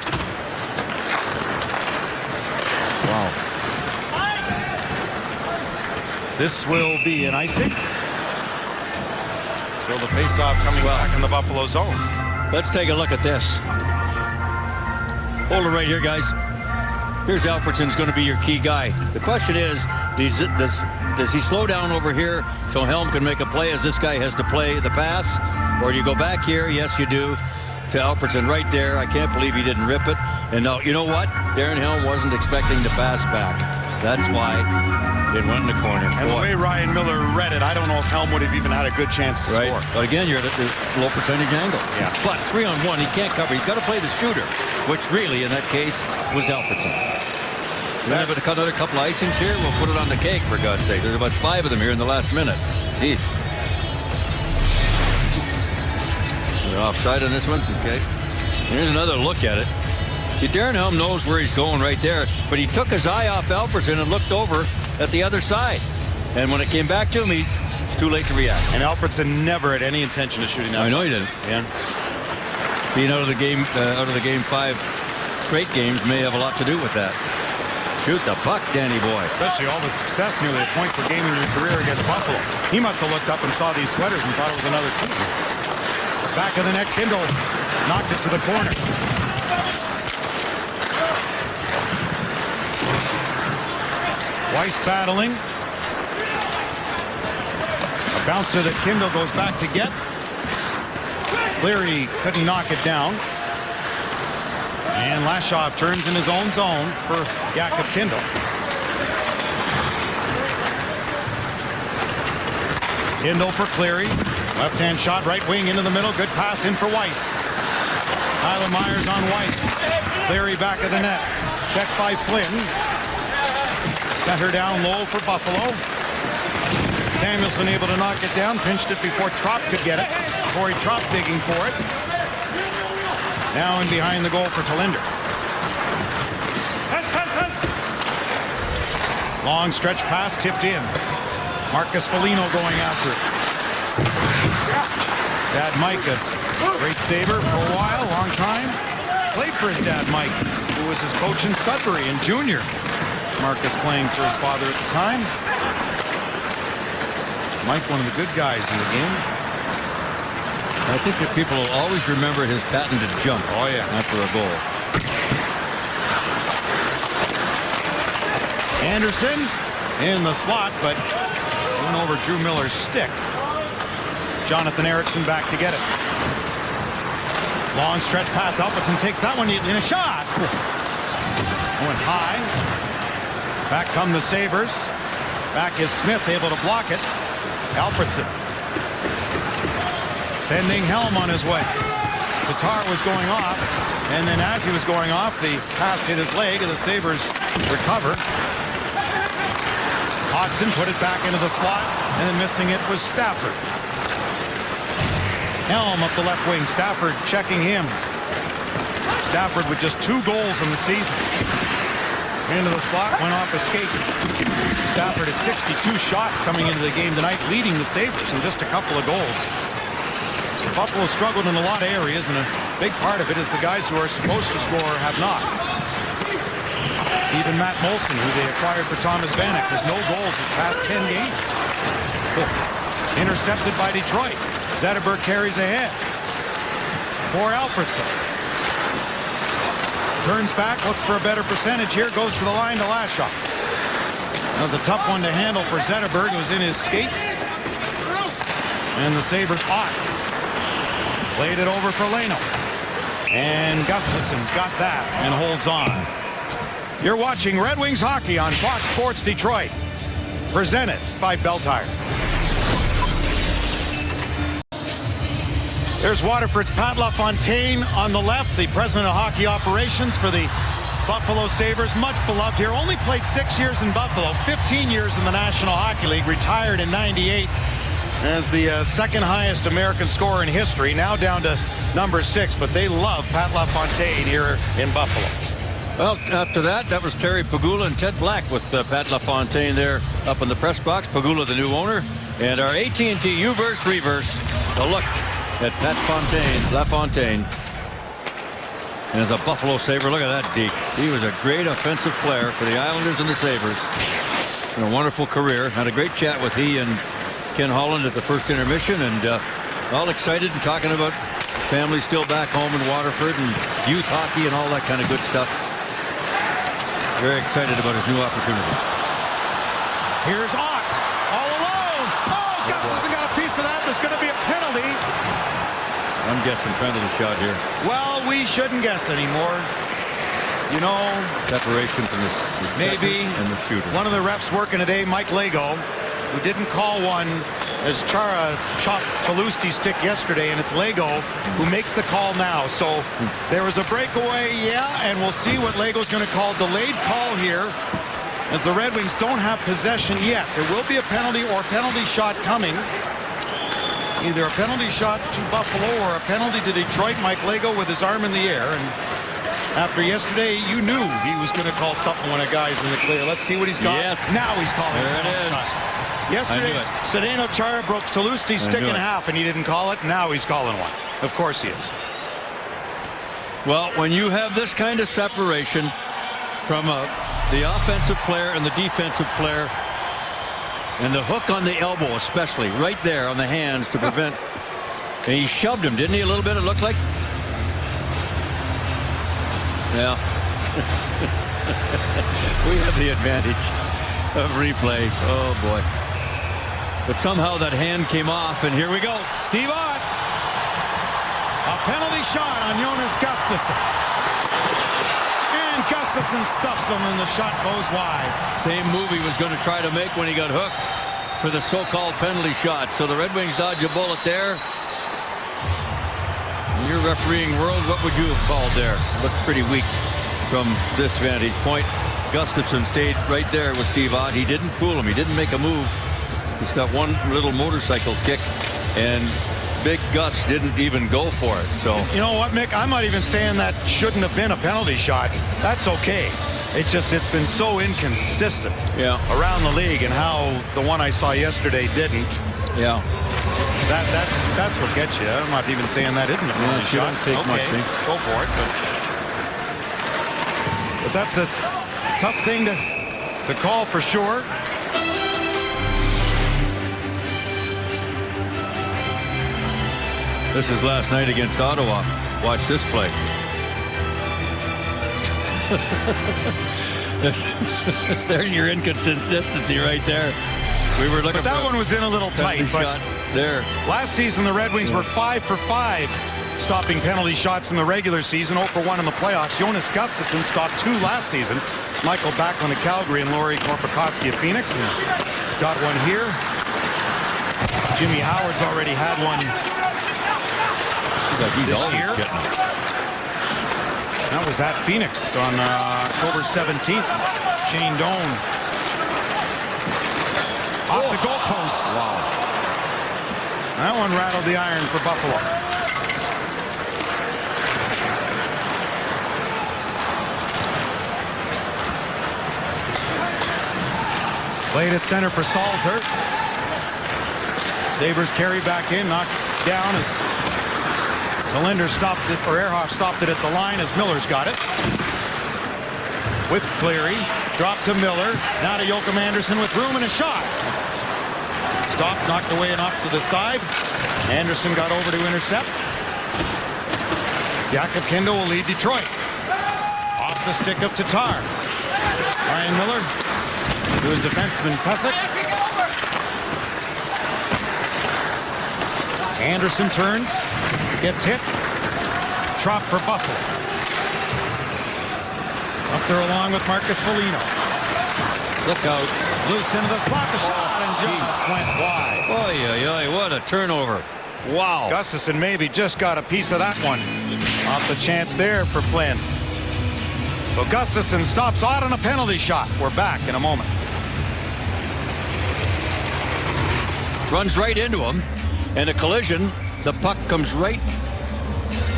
Wow. This will be an icing. So the face-off coming back in the Buffalo zone. Let's take a look at this. Hold it right here, guys. Here's Alfredsson's going to be your key guy. The question is, does he slow down over here so Helm can make a play as this guy has to play the pass? Or do you go back here? Yes, you do. To Alfredsson right there. I can't believe he didn't rip it. And now, you know what? Darren Helm wasn't expecting to pass back. That's why it went in the corner. And the way Ryan Miller read it, I don't know if Helm would have even had a good chance to score. But again, you're at a low percentage angle. Yeah. But 3-on-1, he can't cover. He's got to play the shooter, which really, in that case, was Alfredsson. Then another couple of icings here. We'll put it on the cake, for God's sake. There's about 5 of them here in the last minute. Jeez. They're offside on this one. Okay. Here's another look at it. See, Darren Helm knows where he's going right there, but he took his eye off Alfredsson and looked over at the other side. And when it came back to him, it's too late to react. And Alfredsson never had any intention of shooting that. I know he didn't. Yeah. Being out of the game 5 straight games may have a lot to do with that. Shoot the puck, Danny boy. Especially all the success, nearly a point per game in your career against Buffalo. He must have looked up and saw these sweaters and thought it was another team. Back of the net, Kindle knocked it to the corner. Weiss battling. A bouncer that Kindle goes back to get. Cleary couldn't knock it down. And Lashoff turns in his own zone for Jakob Kindle. Kindle for Cleary. Left-hand shot, right wing into the middle. Good pass in for Weiss. Tyler Myers on Weiss. Cleary back of the net. Checked by Flynn. Center down low for Buffalo. Samuelson able to knock it down. Pinched it before Trop could get it. Corey Trop digging for it. Now in behind the goal for Talinder. Long stretch pass tipped in. Marcus Foligno going after it. Dad Mike, a great saver for a while, long time. Played for his dad Mike, who was his coach in Sudbury in junior. Marcus playing for his father at the time. Mike, one of the good guys in the game. I think that people will always remember his patented jump. Oh, yeah. After a goal. Anderson in the slot, but went over Drew Miller's stick. Jonathan Ericsson back to get it. Long stretch pass. Alfredson takes that one in a shot. Went high. Back come the Sabres. Back is Smith, able to block it. Alfredson sending Helm on his way. Tatar was going off, and then as he was going off, the pass hit his leg, and the Sabres recovered. Hodgson put it back into the slot, and then missing it was Stafford. Helm up the left wing. Stafford checking him. Stafford with just 2 goals in the season. Into the slot, went off a skate. Stafford has 62 shots coming into the game tonight, leading the Sabres in just a couple of goals. So Buffalo struggled in a lot of areas, and a big part of it is the guys who are supposed to score have not. Even Matt Molson, who they acquired for Thomas Vanek, has no goals in the past 10 games. Intercepted by Detroit. Zetterberg carries ahead for Alfredson. Turns back, looks for a better percentage here, goes to the line to last shot. That was a tough one to handle for Zetterberg. It was in his skates. And the Sabres ought. Played it over for Leno. And Gustafson's got that and holds on. You're watching Red Wings hockey on Fox Sports Detroit. Presented by Bell Tire. There's Waterford's Pat LaFontaine on the left, the president of hockey operations for the Buffalo Sabres. Much beloved here. Only played 6 years in Buffalo, 15 years in the National Hockey League. Retired in '98 as the second highest American scorer in history. Now down to number 6, but they love Pat LaFontaine here in Buffalo. Well, after that was Terry Pagula and Ted Black with Pat LaFontaine there up in the press box. Pagula, the new owner, and our AT&T U-verse reverse. A look at Pat LaFontaine. And as a Buffalo Sabre, look at that deke. He was a great offensive player for the Islanders and the Sabres. And a wonderful career. Had a great chat with he and Ken Holland at the first intermission, and all excited and talking about family still back home in Waterford and youth hockey and all that kind of good stuff. Very excited about his new opportunity. Here's Ott all alone. Oh, Gustafson got a piece of that. There's going to be a penalty. I'm guessing penalty shot here. Well, we shouldn't guess anymore. You know, separation from the maybe and the shooter. One of the refs working today, Mike Lego, who didn't call one as Chara chopped Talusti's stick yesterday, and it's Lego who makes the call now. So there was a breakaway, yeah, and we'll see what Lego's going to call. Delayed call here, as the Red Wings don't have possession yet. There will be a penalty or penalty shot coming. Either a penalty shot to Buffalo or a penalty to Detroit. Mike Lego with his arm in the air, and after yesterday, you knew he was going to call something when a guy's in the clear. Let's see what he's got. Yes. Now he's calling there a penalty shot. Yesterday, Zdeno Chara broke Talusti's stick in half, and he didn't call it. Now he's calling one. Of course he is. Well, when you have this kind of separation from the offensive player and the defensive player, and the hook on the elbow especially, right there on the hands to prevent, and he shoved him, didn't he, a little bit, it looked like? Yeah. We have the advantage of replay. Oh, boy. But somehow that hand came off, and here we go. Steve Ott. A penalty shot on Jonas Gustafsson. And Gustafsson stuffs him, and the shot goes wide. Same move he was going to try to make when he got hooked for the so-called penalty shot. So the Red Wings dodge a bullet there. In your refereeing world, what would you have called there? Looked pretty weak from this vantage point. Gustafsson stayed right there with Steve Ott. He didn't fool him. He didn't make a move. Just that one little motorcycle kick, and Big Gus didn't even go for it. So you know what, Mick? I'm not even saying that shouldn't have been a penalty shot. That's okay. It's just it's been so inconsistent around the league, and how the one I saw yesterday didn't. Yeah. That's what gets you. I'm not even saying that isn't a penalty shot. Take much, go for it. But that's a tough thing to call for sure. This is last night against Ottawa. Watch this play. There's your inconsistency right there. We were looking. But that one was in a little tight. Shot there. Last season, the Red Wings were 5 for 5 stopping penalty shots in the regular season, 0 for 1 in the playoffs. Jonas Gustafsson stopped 2 last season. Michael Backlund of Calgary and Laurie Korpikoski of Phoenix. And got one here. Jimmy Howard's already had one He's this always year. getting them. That was at Phoenix on October 17th. Shane Doan. Off the goalpost. Wow. That one rattled the iron for Buffalo. Played at center for Salzer. Sabres carry back in, knocked down as Linder stopped it, or Ehrhoff stopped it at the line as Miller's got it. With Cleary, dropped to Miller, now to Joachim Anderson with room and a shot. Stopped, knocked away and off to the side. Anderson got over to intercept. Jakob Kindl will lead Detroit. Off the stick of Tatar. Ryan Miller to his defenseman Pesek. Anderson turns, gets hit. Trop for Buffalo. Up there along with Marcus Foligno. Look out. Loose into the slot, the shot, and just went wide. Oy, oy, oy, what a turnover. Wow. Gustafsson maybe just got a piece of that one. Off the chance there for Flynn. So Gustafsson stops Ott on a penalty shot. We're back in a moment. Runs right into him, and a collision. The puck comes right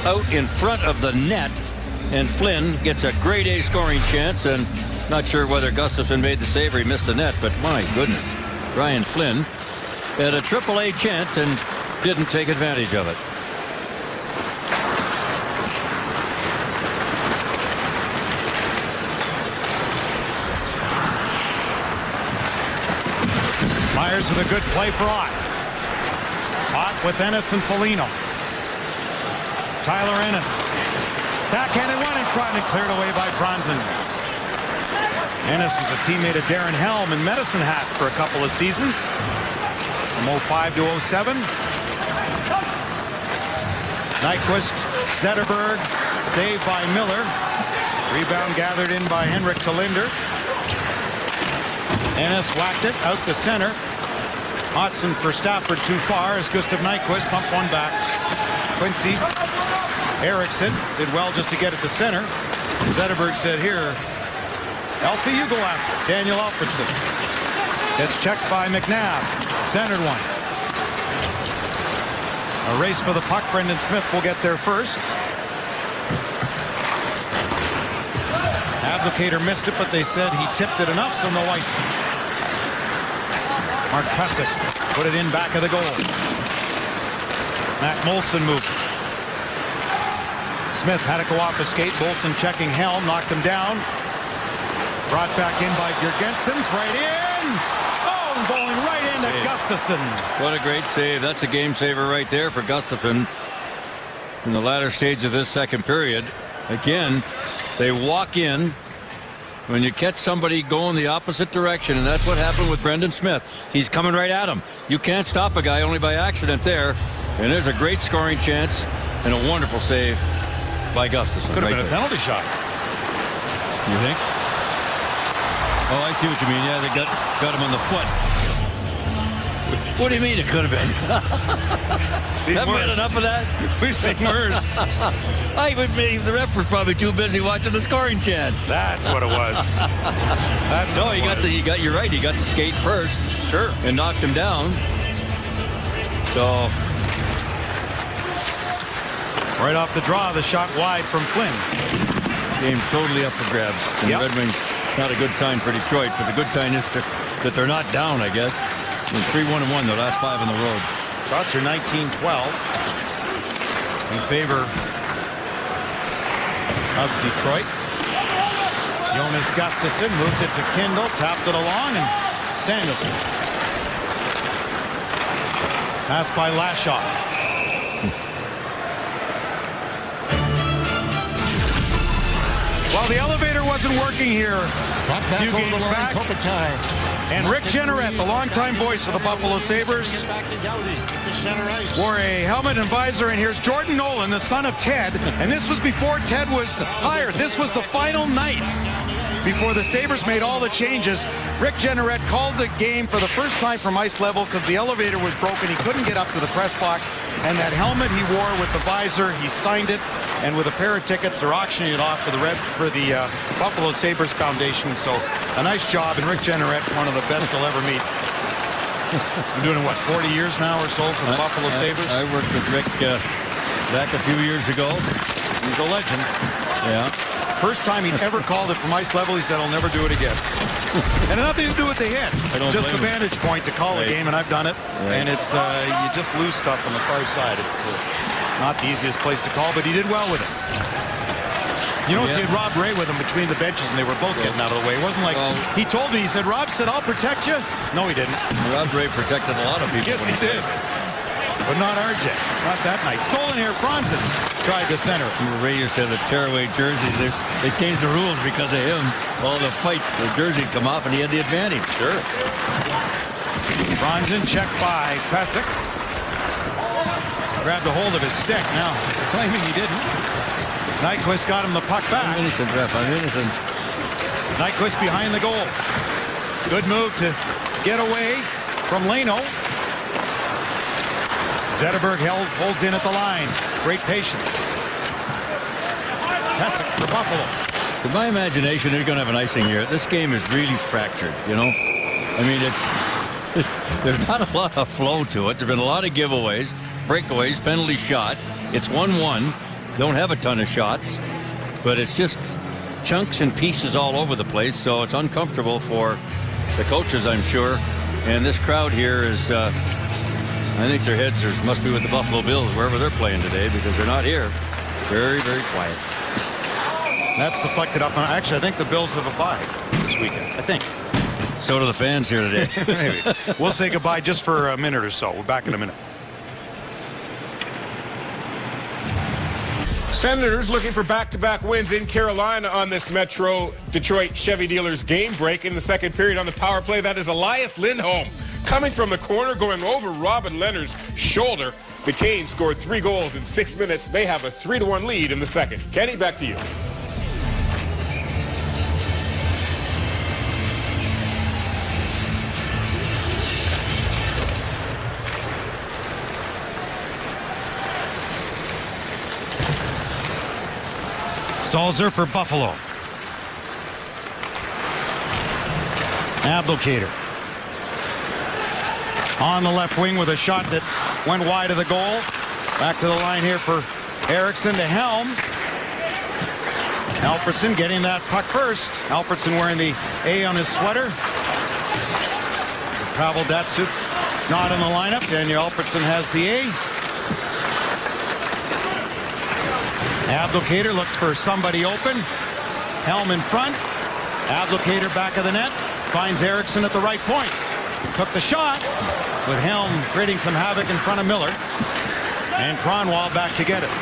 out in front of the net, and Flynn gets a grade A scoring chance, and not sure whether Gustafsson made the save or he missed the net, but my goodness. Ryan Flynn had a AAA chance and didn't take advantage of it. Myers with a good play for Ott. Ott with Ennis and Foligno. Tyler Ennis. Backhanded one in front and cleared away by Franzen. Ennis was a teammate of Darren Helm in Medicine Hat for a couple of seasons. From 05 to 07. Nyquist, Zetterberg, saved by Miller. Rebound gathered in by Henrik Linder. Ennis whacked it out the center. Hodgson for Stafford too far as Gustav Nyquist pumped one back. Quincy Eriksson did well just to get it to center. Zetterberg said, here, Elfie, you go after. Daniel Alfredsson gets checked by McNabb. Centered one. A race for the puck. Brendan Smith will get there first. Abdelkader missed it, but they said he tipped it enough, so no icing. Mark Pesek put it in back of the goal. Matt Molson moved. Smith had to go off a skate. Molson checking Helm, knocked him down. Brought back in by Girgensons, right in. Oh, and bowling right into Gustafsson. What a great save. That's a game saver right there for Gustafsson in the latter stage of this second period. Again, they walk in when you catch somebody going the opposite direction, and that's what happened with Brendan Smith. He's coming right at him. You can't stop a guy only by accident there, and there's a great scoring chance and a wonderful save by Gustafsson. Could have right been a there. penalty shot. You think? Oh, I see what you mean. Yeah, they got him on the foot. What do you mean it could have been? Haven't we had enough of that? We've seen worse. I would be, the ref was probably too busy watching the scoring chance. That's what it was. That's No, what it was. you're right. He got the skate first. Sure. And knocked him down. So Right off the draw, the shot wide from Flynn. game totally up for grabs. And Yep. the Red Wings, not a good sign for Detroit, but the good sign is that they're not down, I guess. 3-1-1, the last 5 on the road. Shots are 19-12 in favor of Detroit. Jonas Gustafsson moved it to Kindl, tapped it along, and Samuelson. Pass by Lashoff. Well, the elevator wasn't working here. Brought back Few over the games line, back. Kopitar. And Rick Jeanneret, the longtime voice of the Buffalo Sabres, wore a helmet and visor. And here's Jordan Nolan, the son of Ted. And this was before Ted was hired. This was the final night before the Sabres made all the changes. Rick Jeanneret called the game for the first time from ice level because the elevator was broken. He couldn't get up to the press box. And that helmet he wore with the visor, he signed it. And with a pair of tickets, they're auctioning it off for the Buffalo Sabres Foundation. So a nice job. And Rick Jeanneret, one of the best you'll ever meet. I'm doing, what, 40 years now or so for the Buffalo Sabres? I worked with Rick back a few years ago. He's a legend. Yeah. First time he'd ever called it from ice level, he said, I'll never do it again. And nothing to do with the hit. Just the vantage point to call a game, and I've done it. And it's you just lose stuff on the far side. It's not the easiest place to call, but he did well with it. You know, he had Rob Ray with him between the benches, and they were both getting out of the way. It wasn't like he told me, he said, Rob said, I'll protect you. No, he didn't. Rob Ray protected a lot of people. Yes, he did. But not RJ. Not that night. Stolen here. Franzen tried to center it. Ray used to have the tearaway jerseys. They changed the rules because of him. All the fights, the jersey would come off, and he had the advantage. Sure. Franzen checked by Pesek. Grabbed a hold of his stick. Now, claiming he didn't. Nyquist got him the puck back. I'm innocent, ref. I'm innocent. Nyquist behind the goal. Good move to get away from Leno. Zetterberg holds in at the line. Great patience. Pesek for Buffalo. In my imagination, they're going to have an icing here. This game is really fractured, you know? I mean, there's not a lot of flow to it. There's been a lot of giveaways, breakaways, penalty shot. It's 1-1. Don't have a ton of shots, but it's just chunks and pieces all over the place, so it's uncomfortable for the coaches, I'm sure. And this crowd here is, I think their heads must be with the Buffalo Bills, wherever they're playing today, because they're not here. Very, very quiet. That's deflected up. Actually, I think the Bills have a bye this weekend. I think. So do the fans here today. Maybe. We'll say goodbye just for a minute or so. We're back in a minute. Senators looking for back-to-back wins in Carolina on this Metro Detroit Chevy Dealers game break in the second period on the power play. That is Elias Lindholm coming from the corner, going over Robin Lehner's shoulder. The Canes scored 3 goals in 6 minutes. They have a 3-1 lead in the second. Kenny, back to you. Salzer for Buffalo. Abdelkader on the left wing with a shot that went wide of the goal. Back to the line here for Eriksson to Helm. Alfredsson getting that puck first. Alfredsson wearing the A on his sweater. Pavel Datsyuk not in the lineup. Daniel Alfredsson has the A. Abdelkader looks for somebody open. Helm in front. Abdelkader back of the net. Finds Eriksson at the right point. Took the shot with Helm creating some havoc in front of Miller. And Kronwall back to get it.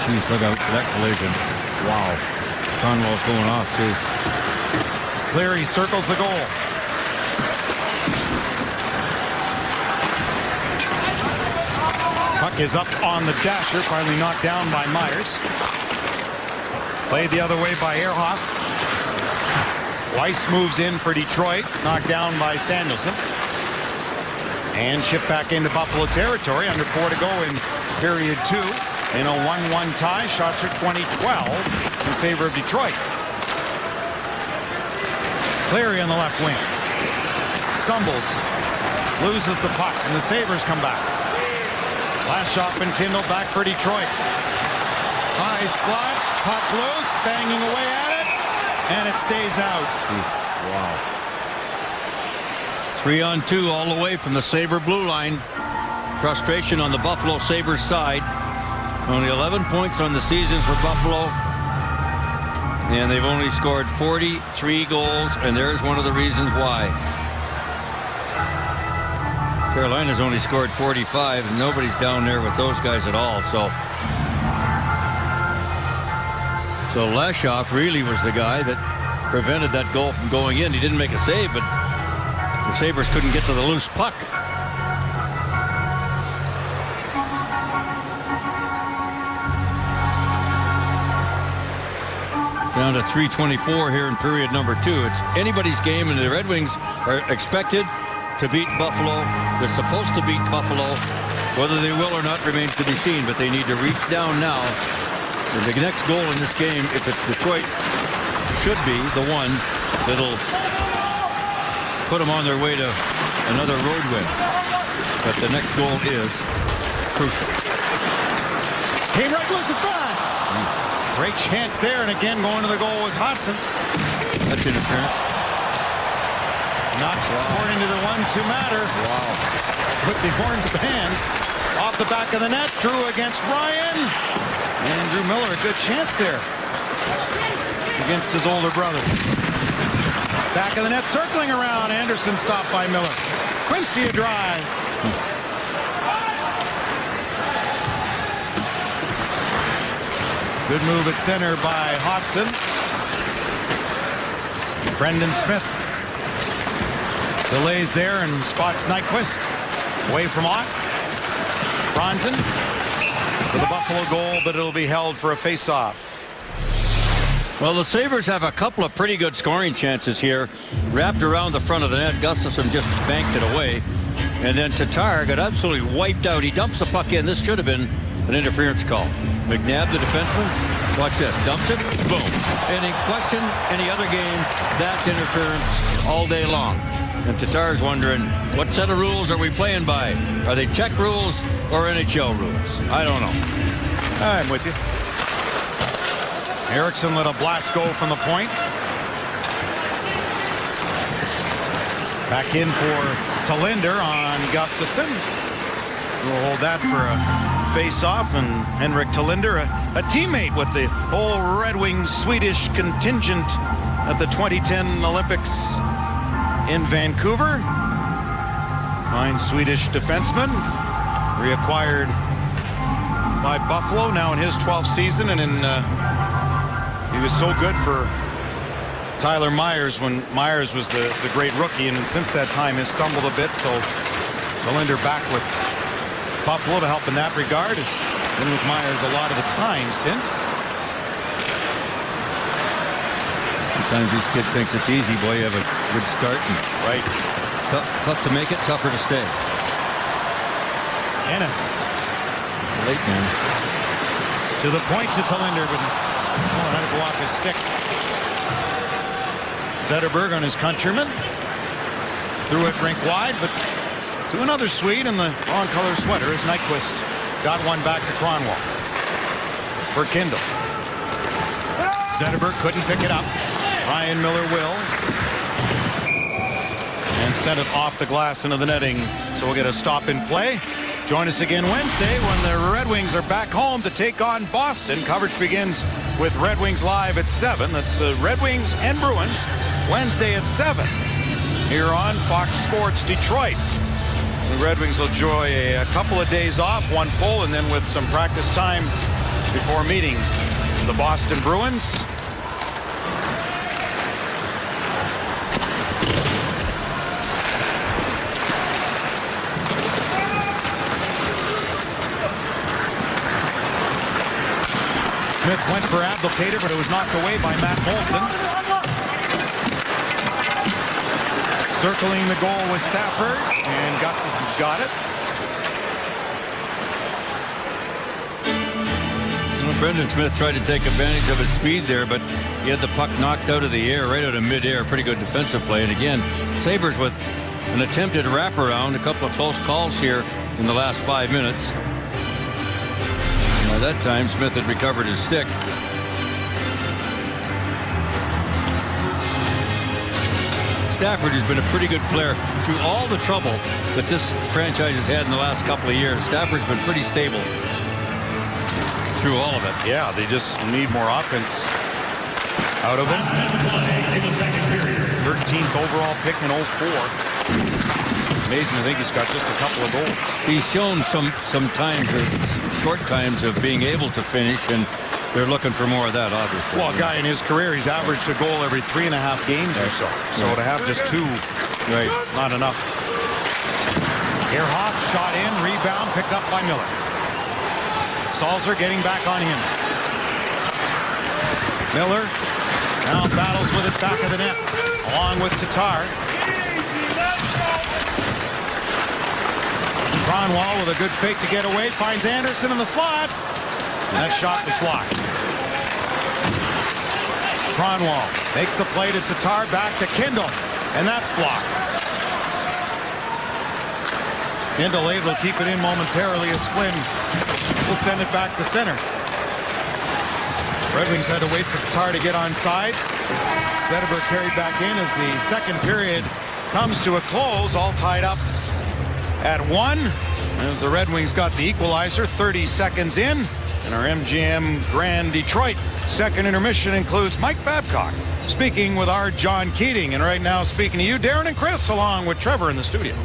Jeez, look out for that collision. Wow. Kronwall's going off, too. Cleary circles the goal. Puck is up on the dasher, finally knocked down by Myers. Played the other way by Ehrhoff. Weiss moves in for Detroit, knocked down by Samuelsson. And chipped back into Buffalo territory, under 4 to go in period 2. In a 1-1 tie, shots are 20-12 in favor of Detroit. Cleary on the left wing. Stumbles, loses the puck, and the Sabres come back. Last shot been kindled back for Detroit. High slot, puck loose, banging away at it, and it stays out. Wow. 3-on-2 all the way from the Sabre blue line. Frustration on the Buffalo Sabres side. Only 11 points on the season for Buffalo. And they've only scored 43 goals, and there's one of the reasons why. Carolina's only scored 45, and nobody's down there with those guys at all. So So Lashoff really was the guy that prevented that goal from going in. He didn't make a save, but the Sabres couldn't get to the loose puck. Down to 3:24 here in period number 2. It's anybody's game, and the Red Wings are expected to beat Buffalo. They're supposed to beat Buffalo. Whether they will or not remains to be seen, but they need to reach down now. And the next goal in this game, if it's Detroit, should be the one that'll put them on their way to another road win. But the next goal is crucial. Came right loose in front. Great chance there, and again going to the goal was Hodgson. That's interference. Not according to the ones who matter. Wow. With the horns of hands off the back of the net. Drew against Ryan. Andrew Miller, a good chance there against his older brother. Back of the net, circling around. Anderson stopped by Miller. Quincy a drive. Good move at center by Hodgson. Brendan Smith delays there and spots Nyquist away from Ott. Bronson for the Buffalo goal, but it'll be held for a face-off. Well, the Sabres have a couple of pretty good scoring chances here. Wrapped around the front of the net. Gustafsson just banked it away. And then Tatar got absolutely wiped out. He dumps the puck in. This should have been an interference call. McNabb, the defenseman, watch this. Dumps it. Boom. Any question, any other game, that's interference all day long. And Tatar's wondering, what set of rules are we playing by? Are they Czech rules or NHL rules? I don't know. I'm with you. Eriksson let a blast go from the point. Back in for Talinder on Gustafsson. We'll hold that for a face-off, and Henrik Talinder, a teammate with the whole Red Wings Swedish contingent at the 2010 Olympics in Vancouver. Fine Swedish defenseman, reacquired by Buffalo, now in his 12th season, and he was so good for Tyler Myers when Myers was the great rookie, and since that time has stumbled a bit. So Talinder back with Buffalo to help in that regard. Has been with Myers a lot of the time since. Sometimes this kid thinks it's easy. Boy, you have a good start. And Right. tough to make it, tougher to stay. Ennis Late man. to the point to Talinder, but had to go off his stick. Zetterberg on his countryman. Threw it rink wide, but to another Swede in the wrong color sweater as Nyquist got one back to Kronwall. For Kindle. Zetterberg couldn't pick it up. Ryan Miller will. And sent it off the glass into the netting. So we'll get a stop in play. Join us again Wednesday when the Red Wings are back home to take on Boston. Coverage begins with Red Wings Live at 7. That's Red Wings and Bruins Wednesday at 7 here on Fox Sports Detroit. The Red Wings will enjoy a couple of days off, one full, and then with some practice time before meeting the Boston Bruins. Smith went for Abdelkader, but it was knocked away by Matt Molson. Circling the goal was Stafford, and Gustafsson's got it. Well, Brendan Smith tried to take advantage of his speed there, but he had the puck knocked out of the air, right out of midair. Pretty good defensive play. And again, Sabres with an attempted wraparound, a couple of close calls here in the last 5 minutes. By that time, Smith had recovered his stick. Stafford has been a pretty good player through all the trouble that this franchise has had in the last couple of years. Stafford's been pretty stable through all of it. Yeah, they just need more offense out of him. 13th overall pick in 04. Amazing to think he's got just a couple of goals. He's shown some times, or short times, of being able to finish, and they're looking for more of that, obviously. Well, a guy in his career, he's averaged a goal every 3.5 games or so. So to have just 2, Right. not enough. Ehrhoff shot in, rebound, picked up by Miller. Salzer getting back on him. Miller now battles with it back of the net, along with Tatar. Kronwall with a good fake to get away, finds Anderson in the slot. And that shot was blocked. Kronwall makes the play to Tatar, back to Kindle, and that's blocked. Kindle able to keep it in momentarily as Flynn will send it back to center. Red Wings had to wait for Tatar to get onside. Zetterberg carried back in as the second period comes to a close, all tied up at 1. As the Red Wings got the equalizer 30 seconds in. And our MGM Grand Detroit second intermission includes Mike Babcock speaking with our John Keating. And right now speaking to you, Darren and Chris, along with Trevor in the studio.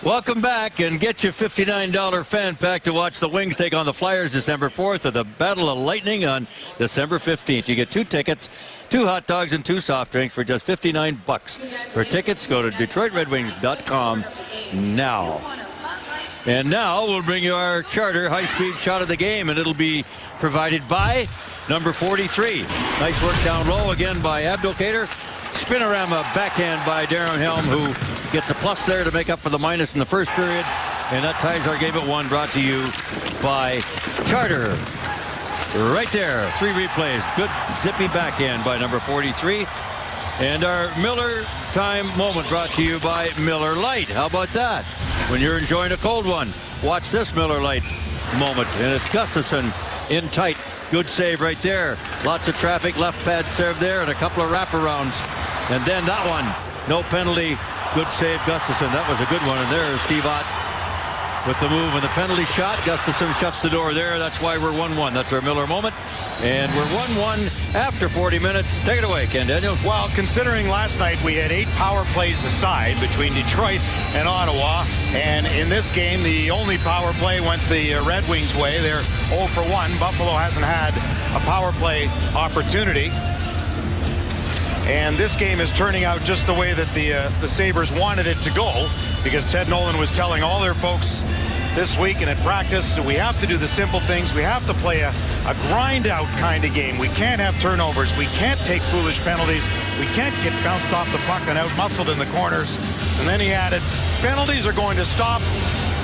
Welcome back, and get your $59 fan pack to watch the Wings take on the Flyers December 4th at the Battle of Lightning on December 15th. You get 2 tickets, 2 hot dogs, and 2 soft drinks for just $59. For tickets, go to DetroitRedWings.com now. And now we'll bring you our charter high-speed shot of the game, and it'll be provided by number 43. Nice work down low again by Abdelkader. Spinorama backhand by Darren Helm, who gets a plus there to make up for the minus in the first period. And that ties our game at 1, brought to you by Charter. Right there, 3 replays. Good zippy backhand by number 43. And our Miller time moment brought to you by Miller Lite. How about that? When you're enjoying a cold one, watch this Miller Lite moment. And it's Gustafsson in tight. Good save right there. Lots of traffic, left pad serve there, and a couple of wraparounds. And then that one, no penalty. Good save, Gustafsson. That was a good one. And there's Steve Ott with the move and the penalty shot. Gustafsson shuts the door there. That's why we're 1-1. That's our Miller moment. And we're 1-1 after 40 minutes. Take it away, Ken Daniels. Well, considering last night we had 8 power plays aside between Detroit and Ottawa, and in this game the only power play went the Red Wings' way. They're 0 for 1. Buffalo hasn't had a power play opportunity. And this game is turning out just the way that the Sabres wanted it to go, because Ted Nolan was telling all their folks this week and at practice, we have to do the simple things. We have to play a grind-out kind of game. We can't have turnovers. We can't take foolish penalties. We can't get bounced off the puck and out-muscled in the corners. And then he added, penalties are going to stop,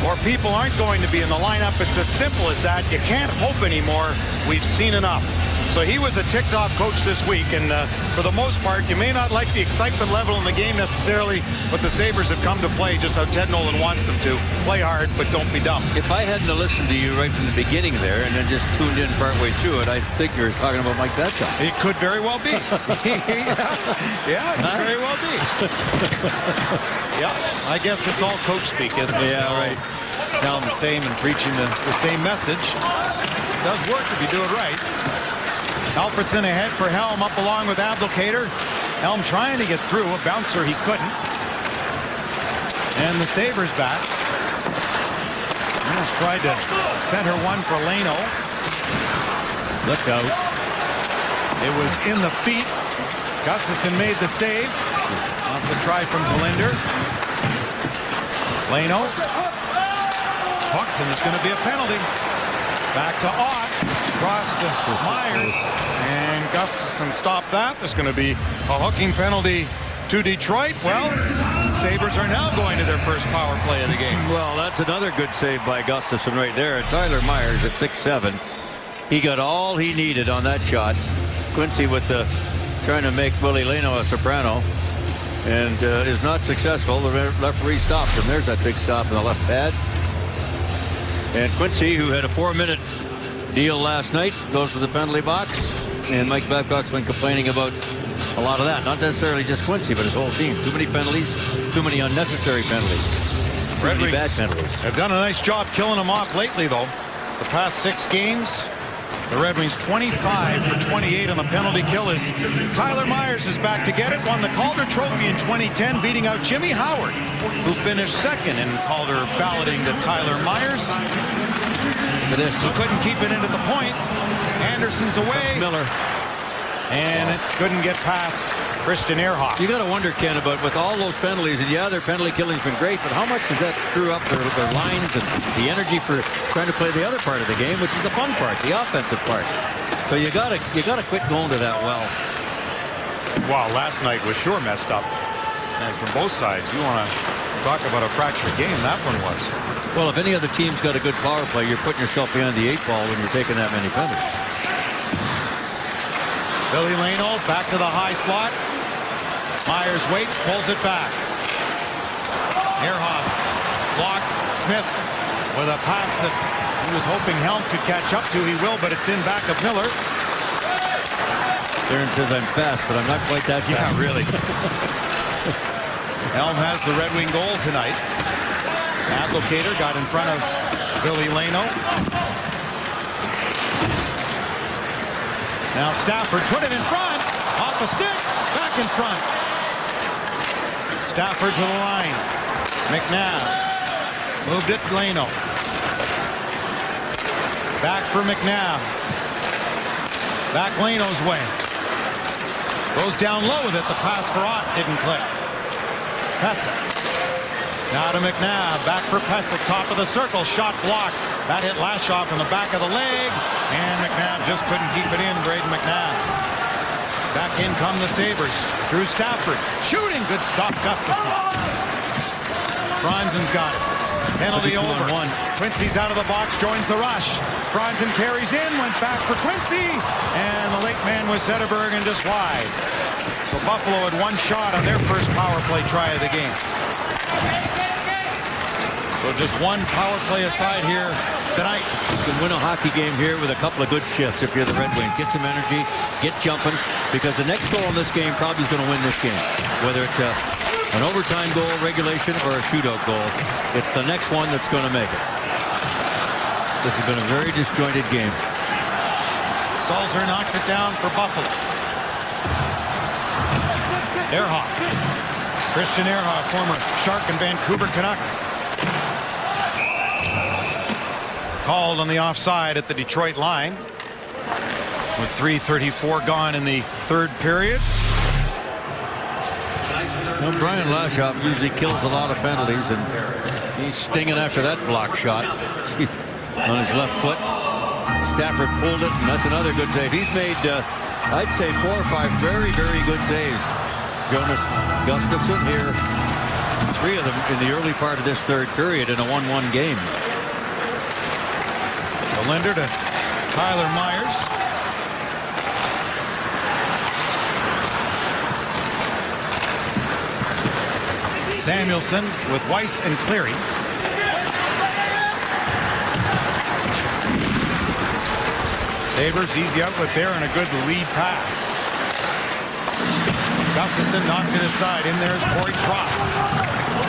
or people aren't going to be in the lineup. It's as simple as that. You can't hope anymore. We've seen enough. So he was a ticked-off coach this week, and for the most part, you may not like the excitement level in the game necessarily, but the Sabres have come to play just how Ted Nolan wants them to. Play hard, but don't be dumb. If I hadn't listened to you right from the beginning there and then just tuned in partway through it, I think you're talking about Mike Babcock. It could very well be. Yeah, it could very well be. Yeah, I guess it's all coach speak, isn't it? Yeah, right. Sound the same and preaching the same message. It does work if you do it right. Alfredson ahead for Helm, up along with Abdelkader. Helm trying to get through, a bouncer he couldn't. And the Sabres back. Just tried to center one for Leno. Look out. It was in the feet. Gustafsson made the save. Off the try from Talinder. Leno. Hooked, and there's going to be a penalty. Back to Ott. Cross to Myers, and Gustafsson stopped that. There's going to be a hooking penalty to Detroit. Well, Sabres are now going to their first power play of the game. Well, that's another good save by Gustafsson right there. And Tyler Myers at 6'7". He got all he needed on that shot. Quincy with the trying to make Willie Leno a soprano, and is not successful. The referee stopped him. There's that big stop in the left pad. And Quincy, who had a 4-minute deal last night, goes to the penalty box, and Mike Babcock's been complaining about a lot of that. Not necessarily just Quincy, but his whole team. Too many penalties, too many unnecessary penalties, too many bad penalties. Have done a nice job killing them off lately, though. The past 6 games, the Red Wings 25 for 28 on the penalty kill. As Tyler Myers is back to get it. Won the Calder Trophy in 2010, beating out Jimmy Howard, who finished second in Calder balloting to Tyler Myers. Look at this. He couldn't keep it into the point. Anderson's away. Miller. And it couldn't get past Christian Ehrhoff. You got to wonder, Ken, about with all those penalties, and yeah, their penalty killing's been great, but how much does that screw up their lines and the energy for trying to play the other part of the game, which is the fun part, the offensive part. So you got to quit going to that well. Wow, last night was sure messed up. And from both sides, you want to talk about a fractured game. That one was. Well, if any other team's got a good power play, you're putting yourself behind the 8-ball when you're taking that many penalties. Billy Leno back to the high slot. Myers waits, pulls it back. Ehrhoff blocked. Smith with a pass that he was hoping Helm could catch up to. He will, but it's in back of Miller. Darren says I'm fast, but I'm not quite that fast. Yeah, really. Helm has the Red Wing goal tonight. Advocator got in front of Billy Leno. Now Stafford put it in front. Off a stick. Back in front. Stafford to the line. McNabb. Moved it to Leno. Back for McNabb. Back Leno's way. Goes down low with it. The pass for Ott didn't click. Pesek. Now to McNabb. Back for Pesek. Top of the circle. Shot blocked. That hit Lashoff in the back of the leg. And McNabb just couldn't keep it in. Braden McNabb. Back in come the Sabres. Drew Stafford. Shooting. Good stop. Gustafsson. Franzen's got it. Penalty over. Quincy's out of the box. Joins the rush. Franzen carries in. Went back for Quincy. And the late man was Zetterberg and just wide. So Buffalo had one shot on their first power play try of the game. So just one power play aside here tonight. You can win a hockey game here with a couple of good shifts if you're the Red Wings. Get some energy, get jumping, because the next goal in this game probably is going to win this game. Whether it's an overtime goal, regulation, or a shootout goal, it's the next one that's going to make it. This has been a very disjointed game. Sulzer knocked it down for Buffalo. Ehrhoff. Christian Ehrhoff, former Shark and Vancouver Canuck. Called on the offside at the Detroit line. With 3:34 gone in the third period. Well, Brian Lashoff usually kills a lot of penalties, and he's stinging after that block shot on his left foot. Stafford pulled it, and that's another good save. He's made, I'd say, 4 or 5 very, very good saves. Jonas Gustafsson here, 3 of them in the early part of this third period in a 1-1 game. Linder to Tyler Myers. Samuelson with Weiss and Cleary. Sabres easy outlet there and a good lead pass. Gustafsson knocked it aside. In there is Corey Trott.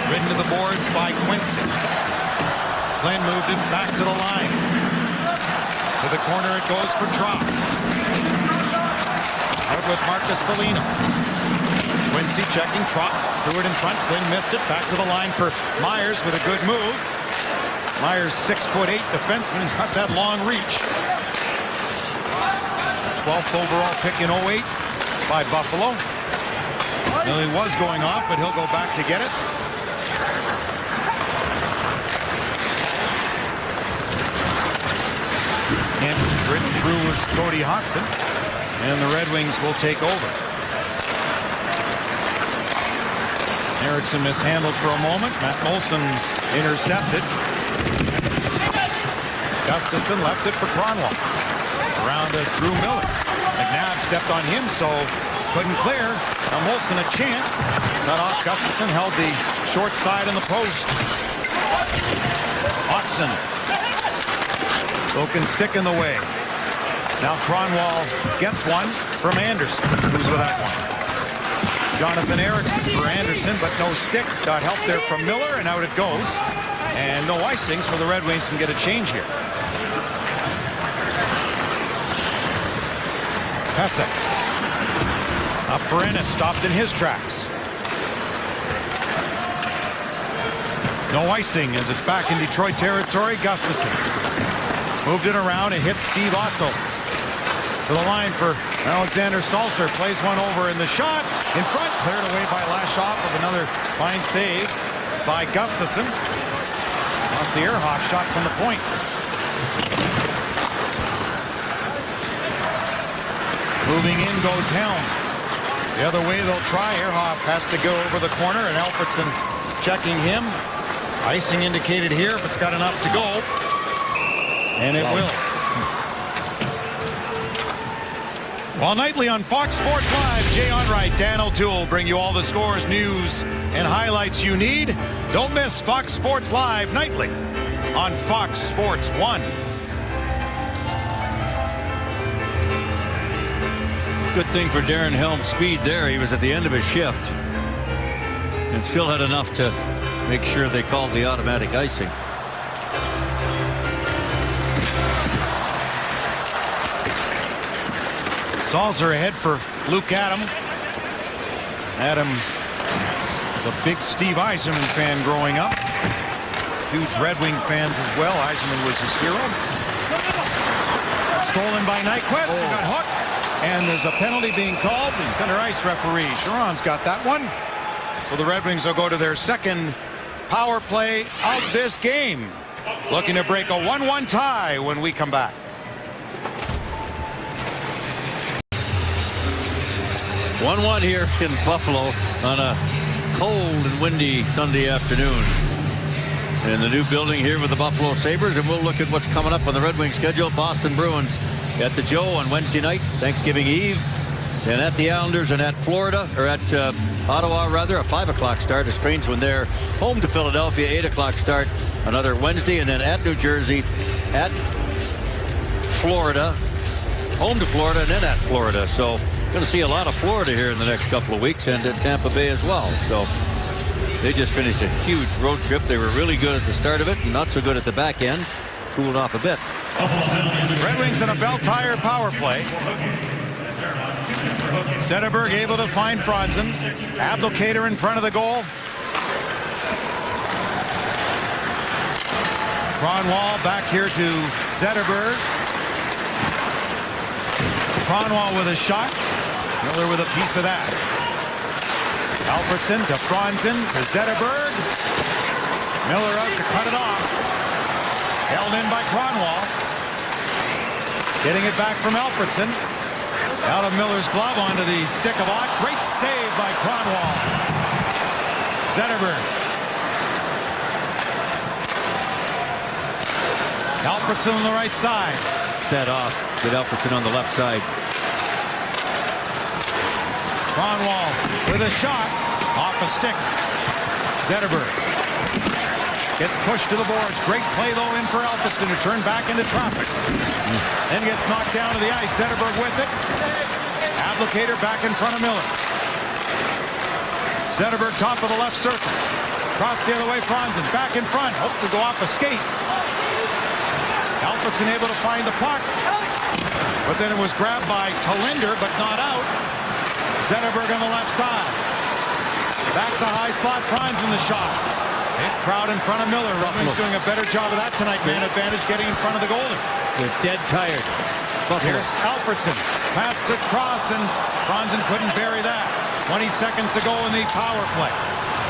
Ridden to the boards by Quincy. Flynn moved it back to the line. To the corner it goes for Trott. Out with Marcus Foligno. Quincy checking. Trott threw it in front. Flynn missed it. Back to the line for Myers with a good move. Myers 6'8" defenseman. He's got that long reach. 12th overall pick in 08 by Buffalo. Well, he was going off, but he'll go back to get it. And written through was Cody Hodgson, and the Red Wings will take over. Eriksson mishandled for a moment. Matt Molson intercepted. Gustafsson left it for Kronwall. Around to Drew Miller. McNabb stepped on him, so couldn't clear. Now Molson a chance. Cut off. Gustafsson held the short side on the post. Hodgson. Broken stick in the way. Now Kronwall gets one from Anderson, who's without one. Jonathan Eriksson for Anderson, but no stick. Got help there from Miller, and out it goes. And no icing, so the Red Wings can get a change here. Pesek. Up for Ennis, stopped in his tracks. No icing as it's back in Detroit territory. Gustafsson. Moved it around and hit Steve Otto. To the line for Alexander Salzer. Plays one over in the shot. In front, cleared away by Lashoff of another fine save by Gustafsson. Off the Ehrhoff shot from the point. Moving in goes Helm. The other way they'll try. Ehrhoff has to go over the corner, and Alfredsson checking him. Icing indicated here if it's got enough to go. And it will. While nightly on Fox Sports Live, Jay Onrait, Dan O'Toole bring you all the scores, news, and highlights you need. Don't miss Fox Sports Live nightly on Fox Sports 1. Good thing for Darren Helm's speed there. He was at the end of his shift and still had enough to make sure they called the automatic icing. Salzer ahead for Luke Adam. Adam was a big Steve Yzerman fan growing up. Huge Red Wing fans as well. Yzerman was his hero. Stolen by Nyquist. He got hooked. And there's a penalty being called. The center ice referee, Sharon's got that one. So the Red Wings will go to their second power play of this game. Looking to break a 1-1 tie when we come back. 1-1 here in Buffalo on a cold and windy Sunday afternoon. In the new building here with the Buffalo Sabres, and we'll look at what's coming up on the Red Wings schedule. Boston Bruins at the Joe on Wednesday night, Thanksgiving Eve, and at the Islanders and at Florida, or at Ottawa rather, a 5 o'clock start. A strange one there. Home to Philadelphia, 8 o'clock start, another Wednesday, and then at New Jersey, at Florida, home to Florida, and then at Florida. So going to see a lot of Florida here in the next couple of weeks, and at Tampa Bay as well. So they just finished a huge road trip. They were really good at the start of it and not so good at the back end. Cooled off a bit. Red Wings in a Bell Tire power play. Zetterberg able to find Franzen. Abdelkader in front of the goal. Kronwall back here to Zetterberg. Kronwall with a shot. Miller with a piece of that. Alfredsson to Franzen to Zetterberg. Miller out to cut it off. Held in by Kronwall. Getting it back from Alfredsson. Out of Miller's glove onto the stick of Ott. Great save by Kronwall. Zetterberg. Alfredsson on the right side. Set off with Alfredsson on the left side. Kronwall with a shot off a stick. Zetterberg gets pushed to the boards. Great play though in for Alfredsson to turn back into traffic. Then gets knocked down to the ice. Zetterberg with it. Abdelkader back in front of Miller. Zetterberg top of the left circle. Cross the other way, Franzen back in front. Hope to go off a skate. Alfredsson able to find the puck. But then it was grabbed by Talinder, but not out. Zetterberg on the left side. Back the high slot, Franzen the shot. Hit crowd in front of Miller. Red doing a better job of that tonight. Man advantage getting in front of the goalie. They're dead tired. Here's Alfredsson. Passed across and Franzen couldn't bury that. 20 seconds to go in the power play.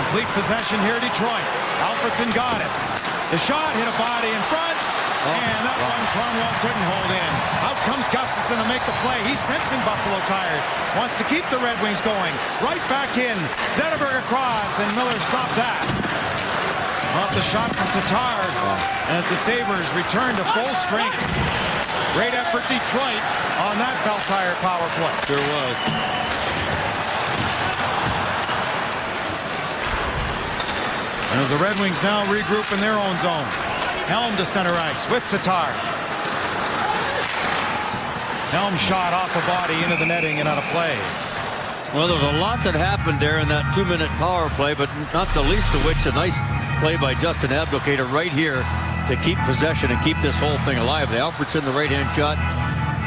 Complete possession here, Detroit. Alfredsson got it. The shot hit a body in front. And that one Kronwall couldn't hold in. Out comes Gustafsson to make the play. He's sensing Buffalo tired. Wants to keep the Red Wings going. Right back in. Zetterberg across, and Miller stopped that. Off the shot from Tatar as the Sabres return to full strength. Great effort, Detroit, on that Bell Tire power play. Sure was. And the Red Wings now regroup in their own zone. Helm to center ice with Tatar. Helm shot off a body into the netting and out of play. Well, there was a lot that happened there in that 2-minute power play, but not the least of which a nice play by Justin Abdelkader right here to keep possession and keep this whole thing alive. The Alfredsson, the right-hand shot.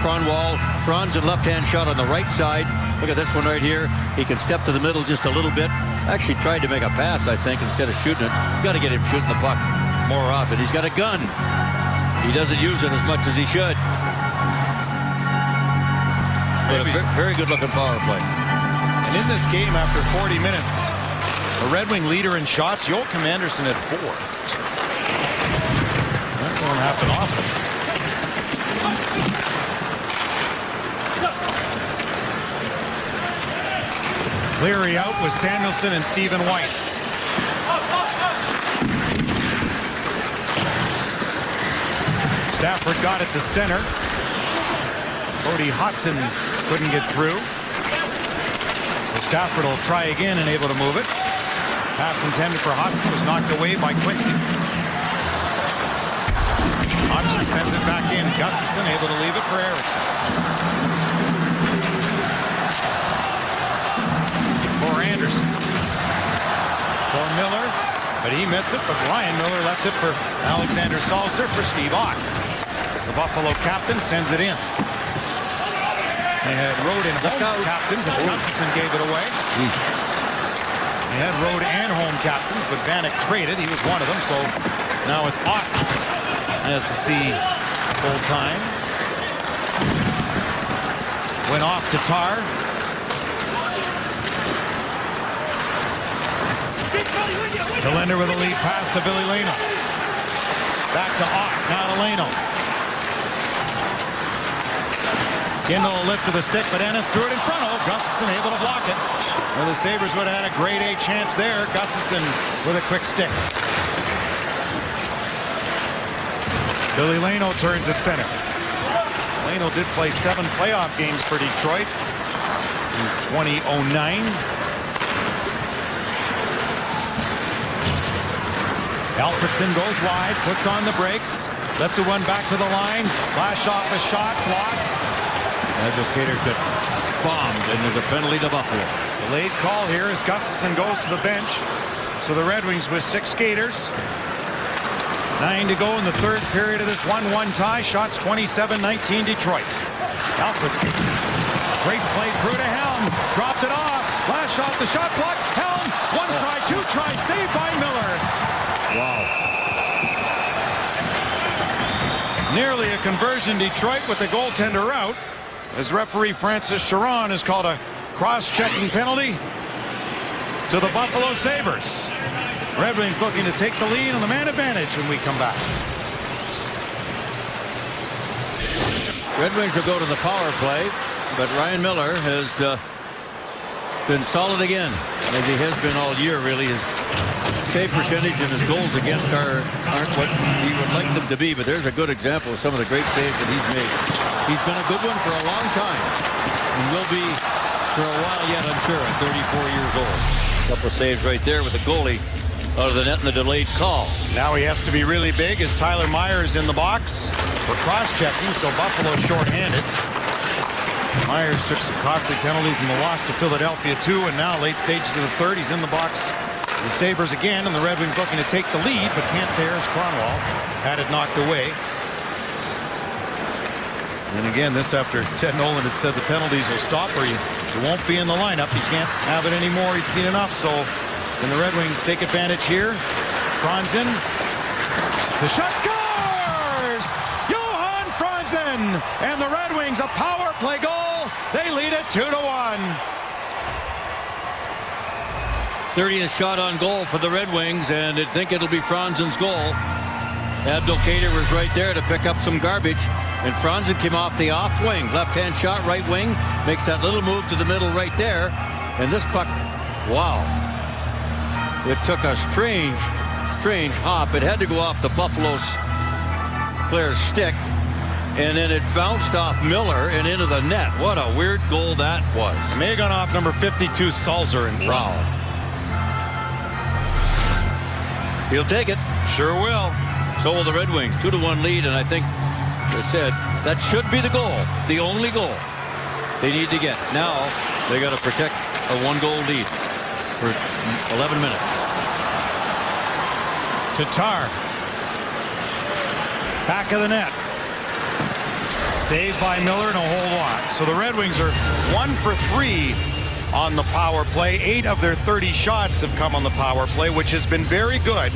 Kronwall, Franzen left-hand shot on the right side. Look at this one right here. He can step to the middle just a little bit. Actually tried to make a pass, I think, instead of shooting it. You got to get him shooting the puck more often. He's got a gun. He he doesn't use it as much as he should. But a very good-looking power play. And in this game, after 40 minutes, the Red Wing leader in shots, Joakim Anderson at 4. That won't happen often. Cleary out with Samuelsson and Stephen Weiss. Stafford got it to center. Cody Hodgson couldn't get through. Stafford will try again and able to move it. Pass intended for Hodgson was knocked away by Quincy. Hodgson sends it back in. Gustafsson able to leave it for Eriksson. For Anderson. For Miller. But he missed it. But Ryan Miller left it for Alexander Salzer for Steve Ott. The Buffalo captain sends it in. They had road and home captains as Gustafsson gave it away. They had road and home captains, but Vanek traded. He was one of them, so now it's Ott as to see full time. Went off to Tar. Delender with a lead pass to Billy Leno. Back to Ott, now to Leno. Kindle a lift to the stick, but Ennis threw it in front of. Gustafsson able to block it. Well, the Sabres would have had a grade A chance there. Gustafsson with a quick stick. Billy Leno turns at center. Leno did play 7 playoff games for Detroit in 2009. Alfredsson goes wide, puts on the brakes. Lifted one back to the line. Flash off a shot, blocked. Educator got bombed, and there's a penalty to Buffalo. Delayed call here as Gustafsson goes to the bench. So the Red Wings with 6 skaters. 9 to go in the third period of this 1-1 tie. Shots 27-19 Detroit. Alfredsson. Great play through to Helm. Dropped it off. Flash off the shot clock. Helm. 1 try, 2 try. Saved by Miller. Wow. Nearly a conversion Detroit with the goaltender out. As referee Francis Sharon has called a cross-checking penalty to the Buffalo Sabres. Red Wings looking to take the lead on the man advantage when we come back. Red Wings will go to the power play, but Ryan Miller has been solid again, as he has been all year, really. His save percentage and his goals against aren't what he would like them to be, but there's a good example of some of the great saves that he's made. He's been a good one for a long time, and will be for a while yet, I'm sure, at 34 years old. A couple of saves right there with the goalie out of the net in the delayed call. Now he has to be really big as Tyler Myers in the box for cross-checking, so Buffalo shorthanded. Myers took some costly penalties in the loss to Philadelphia too, and now late stages of the third, he's in the box. The Sabres again, and the Red Wings looking to take the lead, but can't there as Kronwall had it knocked away. And again, this after Ted Nolan had said the penalties will stop or you won't be in the lineup. You can't have it anymore. He's seen enough, so then the Red Wings take advantage here. Franzen. The shot scores! Johan Franzen! And the Red Wings a power play goal. They lead it 2-1. 30th shot on goal for the Red Wings, and I think it'll be Franzen's goal. Abdelkader was right there to pick up some garbage, and Franzen came off the off wing. Left-hand shot, right wing, makes that little move to the middle right there. And this puck, wow. It took a strange hop. It had to go off the Buffalo's player's stick, and then it bounced off Miller and into the net. What a weird goal that was. It may have gone off number 52, Salzer, in front. Wow. He'll take it. Sure will. So will the Red Wings. 2-1 lead, and I think they said that should be the goal, the only goal they need to get. Now they got to protect a 1-goal lead for 11 minutes. Tatar. Back of the net. Saved by Miller and a whole lot. So the Red Wings are 1 for 3 on the power play. 8 of their 30 shots have come on the power play, which has been very good.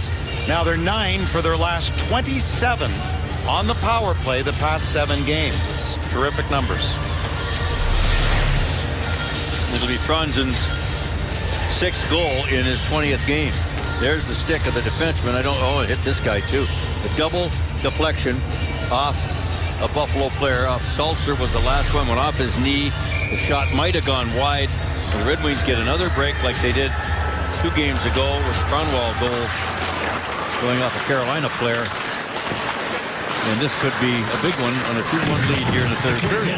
Now they're 9 for their last 27 on the power play the past 7 games. It's terrific numbers. It'll be Franzen's 6th goal in his 20th game. There's the stick of the defenseman. It hit this guy too. A double deflection off a Buffalo player. Off Salzer was the last one. Went off his knee. The shot might have gone wide. The Red Wings get another break like they did 2 games ago with the Kronwall goal going off a Carolina player. And this could be a big one on a 2-1 lead here in the 3rd period.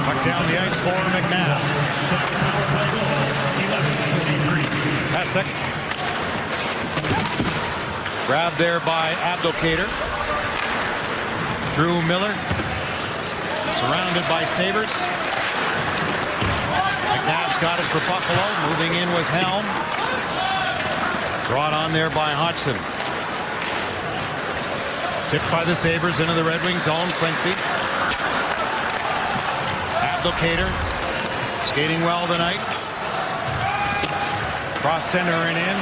Puck down the ice for McNabb. Pesek. Grabbed there by Abdelkader. Drew Miller. Surrounded by Sabres. McNabb's got it for Buffalo. Moving in was Helm. Brought on there by Hodgson. Tipped by the Sabres into the Red Wing zone. Quincy. Abdelkader. Skating well tonight. Cross center and in.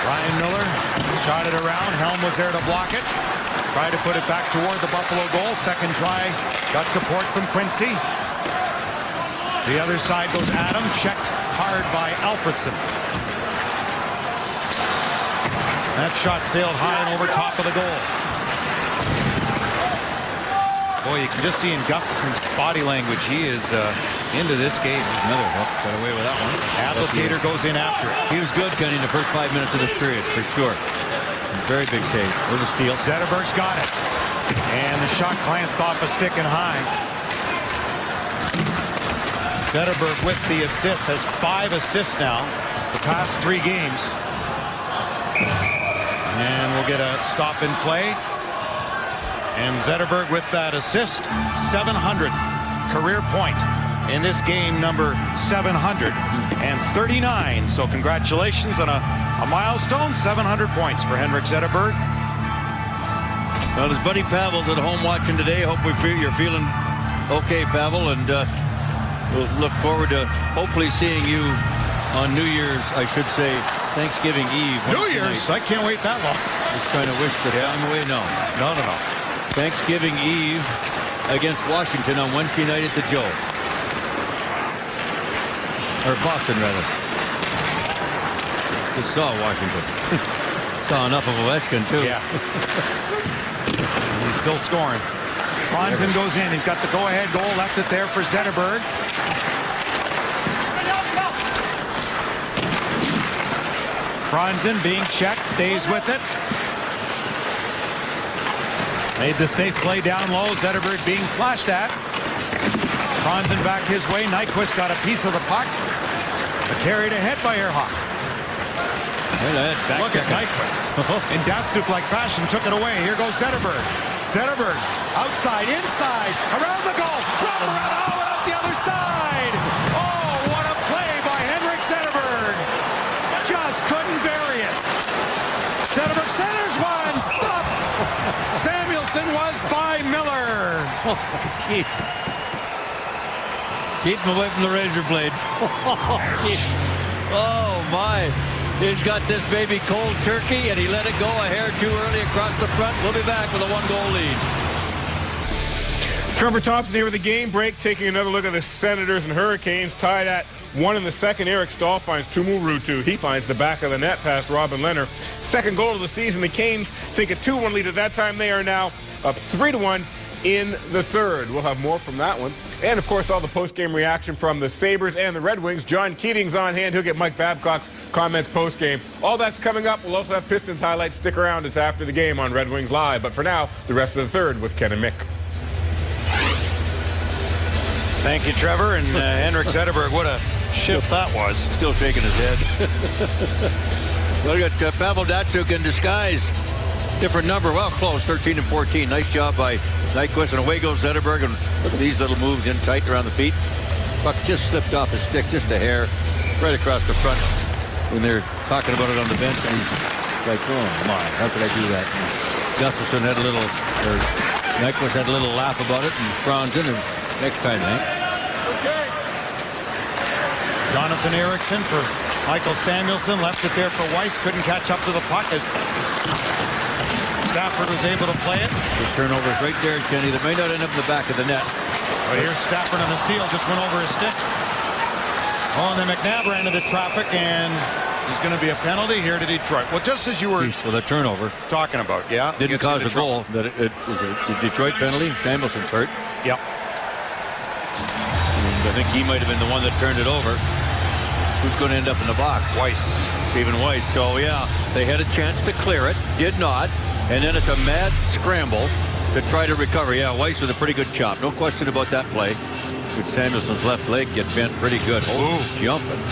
Ryan Miller shot it around. Helm was there to block it. Tried to put it back toward the Buffalo goal. Second try. Got support from Quincy. The other side goes Adam. Checked hard by Alfredson. That shot sailed high and over top of the goal. Boy, you can just see in Gustafson's body language, he is into this game. Another hook. Got away with that one. Abdelkader goes in after it. He was good, Kenny, in the first 5 minutes of this period, for sure. Very big save. With a steal. Zetterberg's got it. And the shot glanced off a stick and high. Zetterberg with the assist, has 5 assists now the past 3 games. And we'll get a stop in play. And Zetterberg with that assist, 700th career point in this game, number 739. So congratulations on a milestone, 700 points for Henrik Zetterberg. Well, his buddy Pavel's at home watching today. Hope you're feeling okay, Pavel, and we'll look forward to hopefully seeing you on New Year's, I should say, Thanksgiving Eve. New Year's? I can't wait that long. Just trying to wish the time away. No. Thanksgiving Eve against Washington on Wednesday night at the Joe. Or Boston, rather. Just saw Washington. Saw enough of Ovechkin, too. Yeah. He's still scoring. Franzen goes in. He's got the go-ahead goal. Left it there for Zetterberg. Franzen being checked. Stays with it. Made the safe play down low. Zetterberg being slashed at. Franzen back his way. Nyquist got a piece of the puck. But carried ahead by Ehrhoff. Look at Nyquist. In Datsuk-like fashion, took it away. Here goes Zetterberg. Zetterberg, outside, inside, around the goal. Robert and up the other side. Oh, what a play by Henrik Zetterberg. Just couldn't bury it. Zetterberg centers one. Stop. Samuelson was by Miller. Oh, jeez. Keep him away from the razor blades. Oh, jeez. Oh, my. He's got this baby cold turkey, and he let it go a hair too early across the front. We'll be back with a 1-goal lead. Trevor Thompson here with the game break, taking another look at the Senators and Hurricanes tied at 1 in the second. Eric Stahl finds Tumu Ruutu. He finds the back of the net past Robin Lehner. Second goal of the season. The Canes take a 2-1 lead at that time. They are now up 3-1 in the third. We'll have more from that one. And, of course, all the post-game reaction from the Sabres and the Red Wings. John Keating's on hand. He'll get Mike Babcock's comments post-game. All that's coming up. We'll also have Pistons highlights. Stick around. It's after the game on Red Wings Live. But for now, the rest of the third with Ken and Mick. Thank you, Trevor. And Henrik Zetterberg, what a shift that was. Still shaking his head. Well, we got Pavel Datsuk in disguise. Different number. Well, close. 13 and 14. Nice job by Nyquist. And away goes Zetterberg. And look at these little moves in tight around the feet. Puck just slipped off his stick, just a hair, right across the front. When they're talking about it on the bench, and he's like, oh my, how could I do that? And Gustafsson had a little, or Nyquist had a little laugh about it, and Franzen, and next time, Hank. Jonathan Ericsson for Michael Samuelsson. Left it there for Weiss. Couldn't catch up to the puck as Stafford was able to play it. The turnovers right there, Kenny. That may not end up in the back of the net. But here's Stafford on the steal. Just went over his stick. Oh, and then McNabb ran into traffic, and there's going to be a penalty here to Detroit. Well, just as you were With a turnover. talking about, yeah. Didn't gets cause into a goal, but it was a Detroit penalty. Samuelson's hurt. Yep. And I think he might have been the one that turned it over. Who's going to end up in the box? Weiss. Stephen Weiss. So, yeah, they had a chance to clear it. Did not. And then it's a mad scramble to try to recover. Yeah, Weiss with a pretty good chop. No question about that play. With Samuelson's left leg get bent pretty good. Oh, jumping.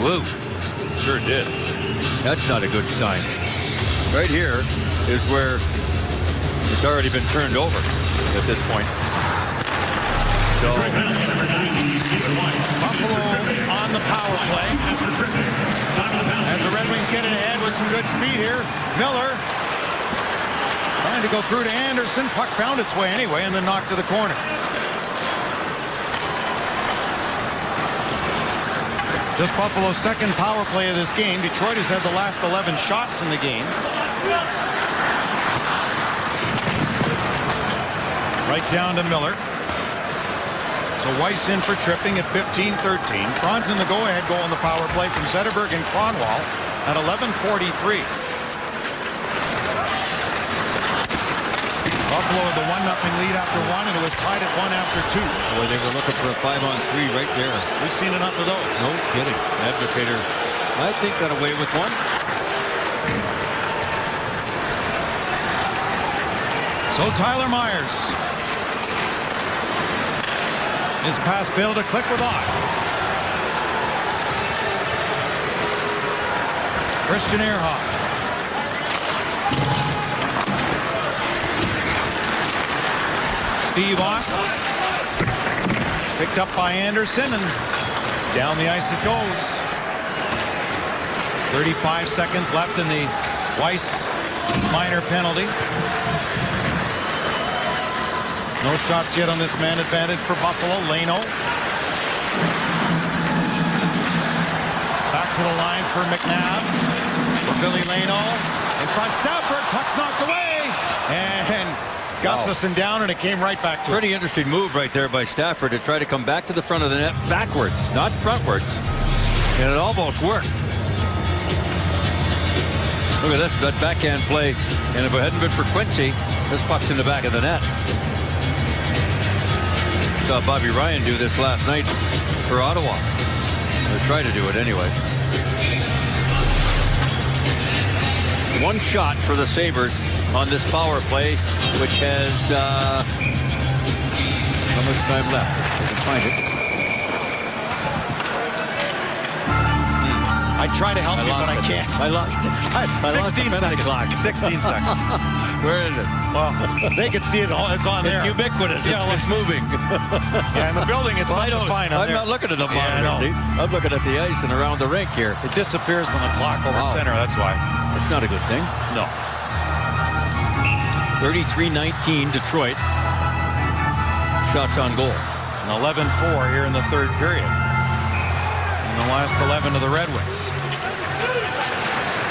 Woo. Sure did. That's not a good sign. Right here is where it's already been turned over at this point. So, Buffalo on the power play. As the Red Wings get it ahead with some good speed here. Miller trying to go through to Anderson. Puck found its way anyway and then knocked to the corner. Just Buffalo's second power play of this game. Detroit has had the last 11 shots in the game. Right down to Miller. So Weiss in for tripping at 15-13. Franz in the go-ahead goal on the power play from Zetterberg and Kronwall at 11:43. Buffalo had the 1-0 lead after one, and it was tied at 1 after two. boy, they were looking for a 5-on-3 right there. We've seen enough of those. No kidding. Advocator, I think, got away with one. So Tyler Myers. His pass failed to click with Ott. Christian Ehrhoff. Steve Ott. Picked up by Anderson, and down the ice it goes. 35 seconds left in the Weiss minor penalty. No shots yet on this man advantage for Buffalo. Leno. Back to the line for McNabb. For Billy Leno. In front, Stafford. Puck's knocked away. And Gustafsson down, and it came right back to him. Pretty interesting move right there by Stafford to try to come back to the front of the net backwards, not frontwards. And it almost worked. Look at this, that backhand play. And if it hadn't been for Quincy, this puck's in the back of the net. Saw Bobby Ryan do this last night for Ottawa. Or try to do it anyway. One shot for the Sabres on this power play, which has how much time left? I can find it. I try to help you, but I can't. I lost it. I lost the 16 penalty seconds. clock. 16 seconds. Where is it? Well, they can see it all. It's on there. It's ubiquitous. Yeah, It's moving. Yeah, in the building, it's Well, not defined on I'm there. not looking at the Yeah, I know. monitor. See? I'm looking at the ice and around the rink here. It disappears on the clock over Wow. center. That's why. That's not a good thing. No. 33-19 Detroit. Shots on goal. And 11-4 here in the third period. In the last 11 of the Red Wings.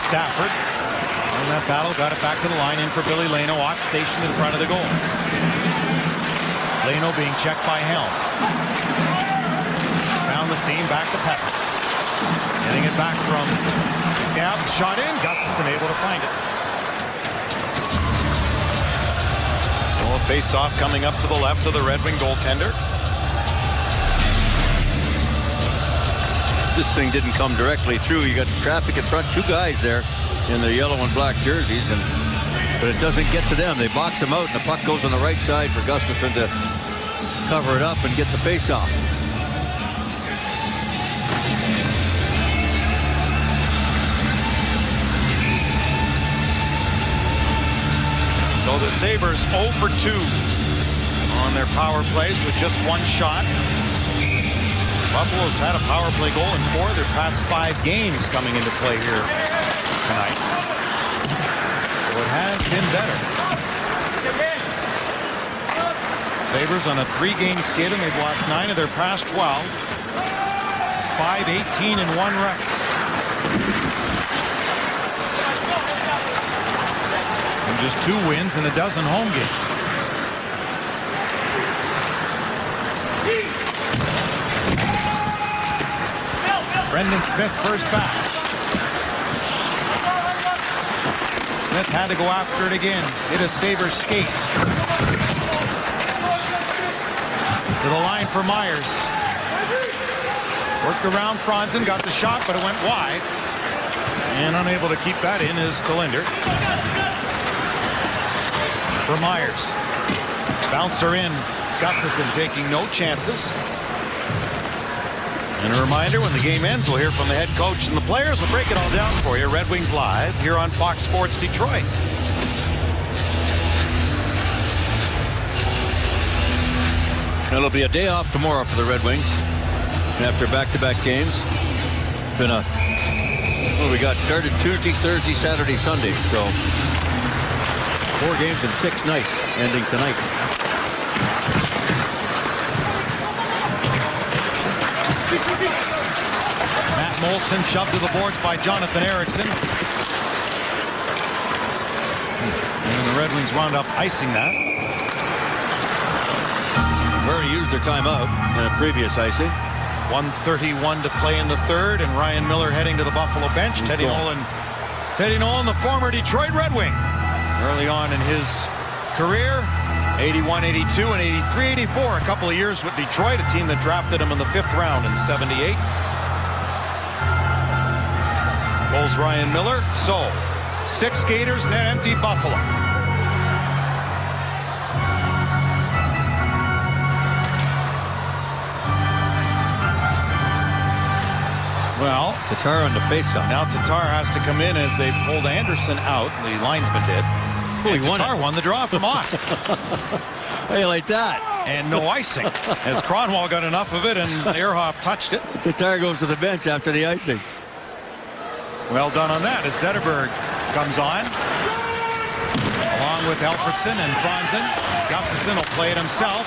Stafford on that battle, got it back to the line, in for Billy Leno. Ott stationed in front of the goal. Leno being checked by Helm. Found the seam, back to Pesek. Getting it back from Gabb, shot in. Gustafsson able to find it. So a face-off coming up to the left of the Red Wing goaltender. This thing didn't come directly through. You got traffic in front, two guys there in the yellow and black jerseys, but it doesn't get to them. They box them out, and the puck goes on the right side for Gustafsson to cover it up and get the face-off. So the Sabres 0 for 2 on their power plays with just one shot. Buffalo's had a power play goal in 4 of their past 5 games coming into play here tonight. So it has been better. Sabres on a 3-game skid, and they've lost 9 of their past 12. 5-18-1 record. And just 2 wins and a dozen home games. Brendan Smith first back. Smith had to go after it again. Hit a Sabres skate. To the line for Myers. Worked around Franzen, got the shot, but it went wide. And unable to keep that in is Talinder. For Myers. Bouncer in. Gustafson taking no chances. And a reminder, when the game ends, we'll hear from the head coach and the players. We'll break it all down for you. Red Wings Live here on Fox Sports Detroit. It'll be a day off tomorrow for the Red Wings after back-to-back games. Been a, well, we got started Tuesday, Thursday, Saturday, Sunday. So 4 games in 6 nights, ending tonight. Matt Molson shoved to the boards by Jonathan Ericsson. And the Red Wings wound up icing that. They've already used their timeout in a previous icing. 1:31 to play in the third, and Ryan Miller heading to the Buffalo bench. Teddy Nolan, the former Detroit Red Wing, early on in his career. 81-82 and 83-84, a couple of years with Detroit, a team that drafted him in the 5th round in 78. Pulls Ryan Miller. So 6 skaters and an empty Buffalo. Well, Tatar on the faceoff. now Tatar has to come in as they pulled Anderson out. The linesman did. And Tatar won the draw from Ott. How you like that? And no icing, as Kronwall got enough of it and Ehrhoff touched it. Tatar goes to the bench after the icing. Well done on that as Zetterberg comes on. Along with Alfredsson and Franzen. Gustafson will play it himself.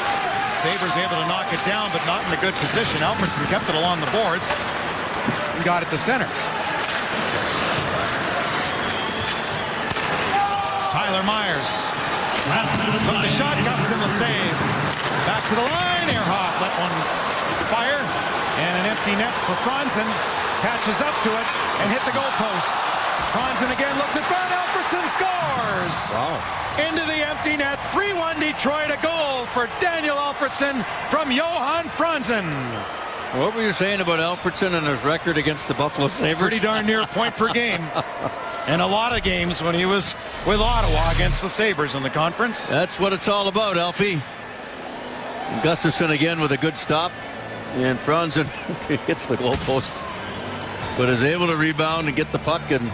Sabres able to knock it down, but not in a good position. Alfredsson kept it along the boards and got it to center. Tyler Myers took the shot. Gustafson the save. Back to the line. Ehrhoff let one fire. And an empty net for Franzen. Catches up to it and hit the goalpost. Franzen again looks in front. Alfredsson scores. Wow. Into the empty net. 3-1 Detroit. A goal for Daniel Alfredsson from Johan Franzen. What were you saying about Alfredsson and his record against the Buffalo Sabres? Pretty darn near point per game. And a lot of games when he was with Ottawa against the Sabres in the conference. That's what it's all about, Alfie. Gustafson again with a good stop. And Franzen hits the goalpost, but is able to rebound and get the puck, and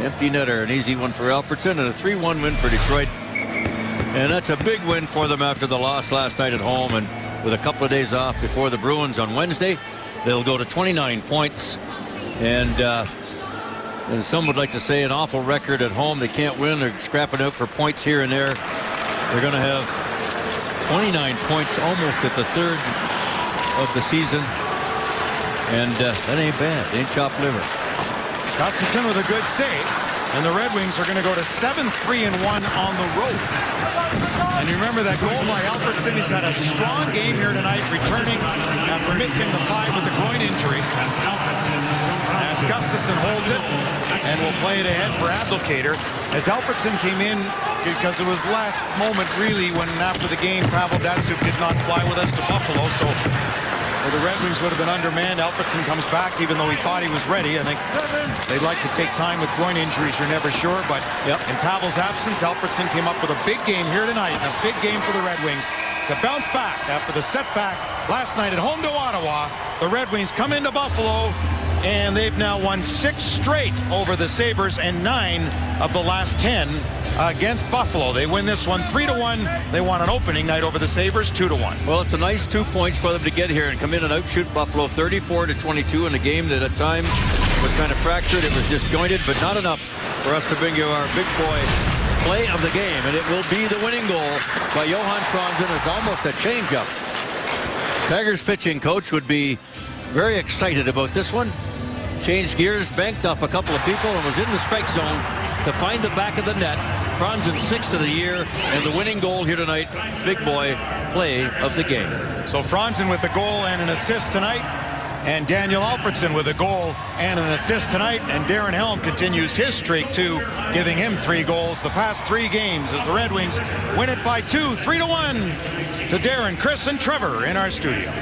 empty netter. An easy one for Alfredsson, and a 3-1 win for Detroit. And that's a big win for them after the loss last night at home. And with a couple of days off before the Bruins on Wednesday, they'll go to 29 points. And some would like to say an awful record at home. They can't win. They're scrapping out for points here and there. They're going to have 29 points almost at the 3rd of the season. And that ain't bad. It ain't chopped liver. Gustafson with a good save. And the Red Wings are going to go to 7-3-1 on the road. And you remember that goal by Alfredsson. He's had a strong game here tonight, returning after missing the 5 with the groin injury. As Gustafson holds it and will play it ahead for Abdelkader. As Alfredsson came in, because it was last moment really when after the game Pavel Datsyuk did not fly with us to Buffalo. So the Red Wings would have been undermanned. Alfredsson comes back even though he thought he was ready. I think they'd like to take time with groin injuries. You're never sure. But in Pavel's absence, Alfredsson came up with a big game here tonight. And a big game for the Red Wings to bounce back after the setback last night at home to Ottawa. The Red Wings come into Buffalo, and they've now won 6 straight over the Sabres and 9 of the last 10 against Buffalo. They win this one 3-1. They won an opening night over the Sabres 2-1. Well, it's a nice 2 points for them to get here and come in and outshoot Buffalo 34-22 in a game that at times was kind of fractured. It was disjointed, but not enough for us to bring you our big boy play of the game. And it will be the winning goal by Johan Franzen. It's almost a changeup. Tigers pitching coach would be very excited about this one. Changed gears, banked off a couple of people, and was in the strike zone to find the back of the net. Franzen 6th of the year, and the winning goal here tonight. Big boy play of the game. So Franzen with the goal and an assist tonight, and Daniel Alfredsson with a goal and an assist tonight, and Darren Helm continues his streak too, giving him 3 goals the past 3 games as the Red Wings win it by 2, 3-1 to Darren, Chris, and Trevor in our studio.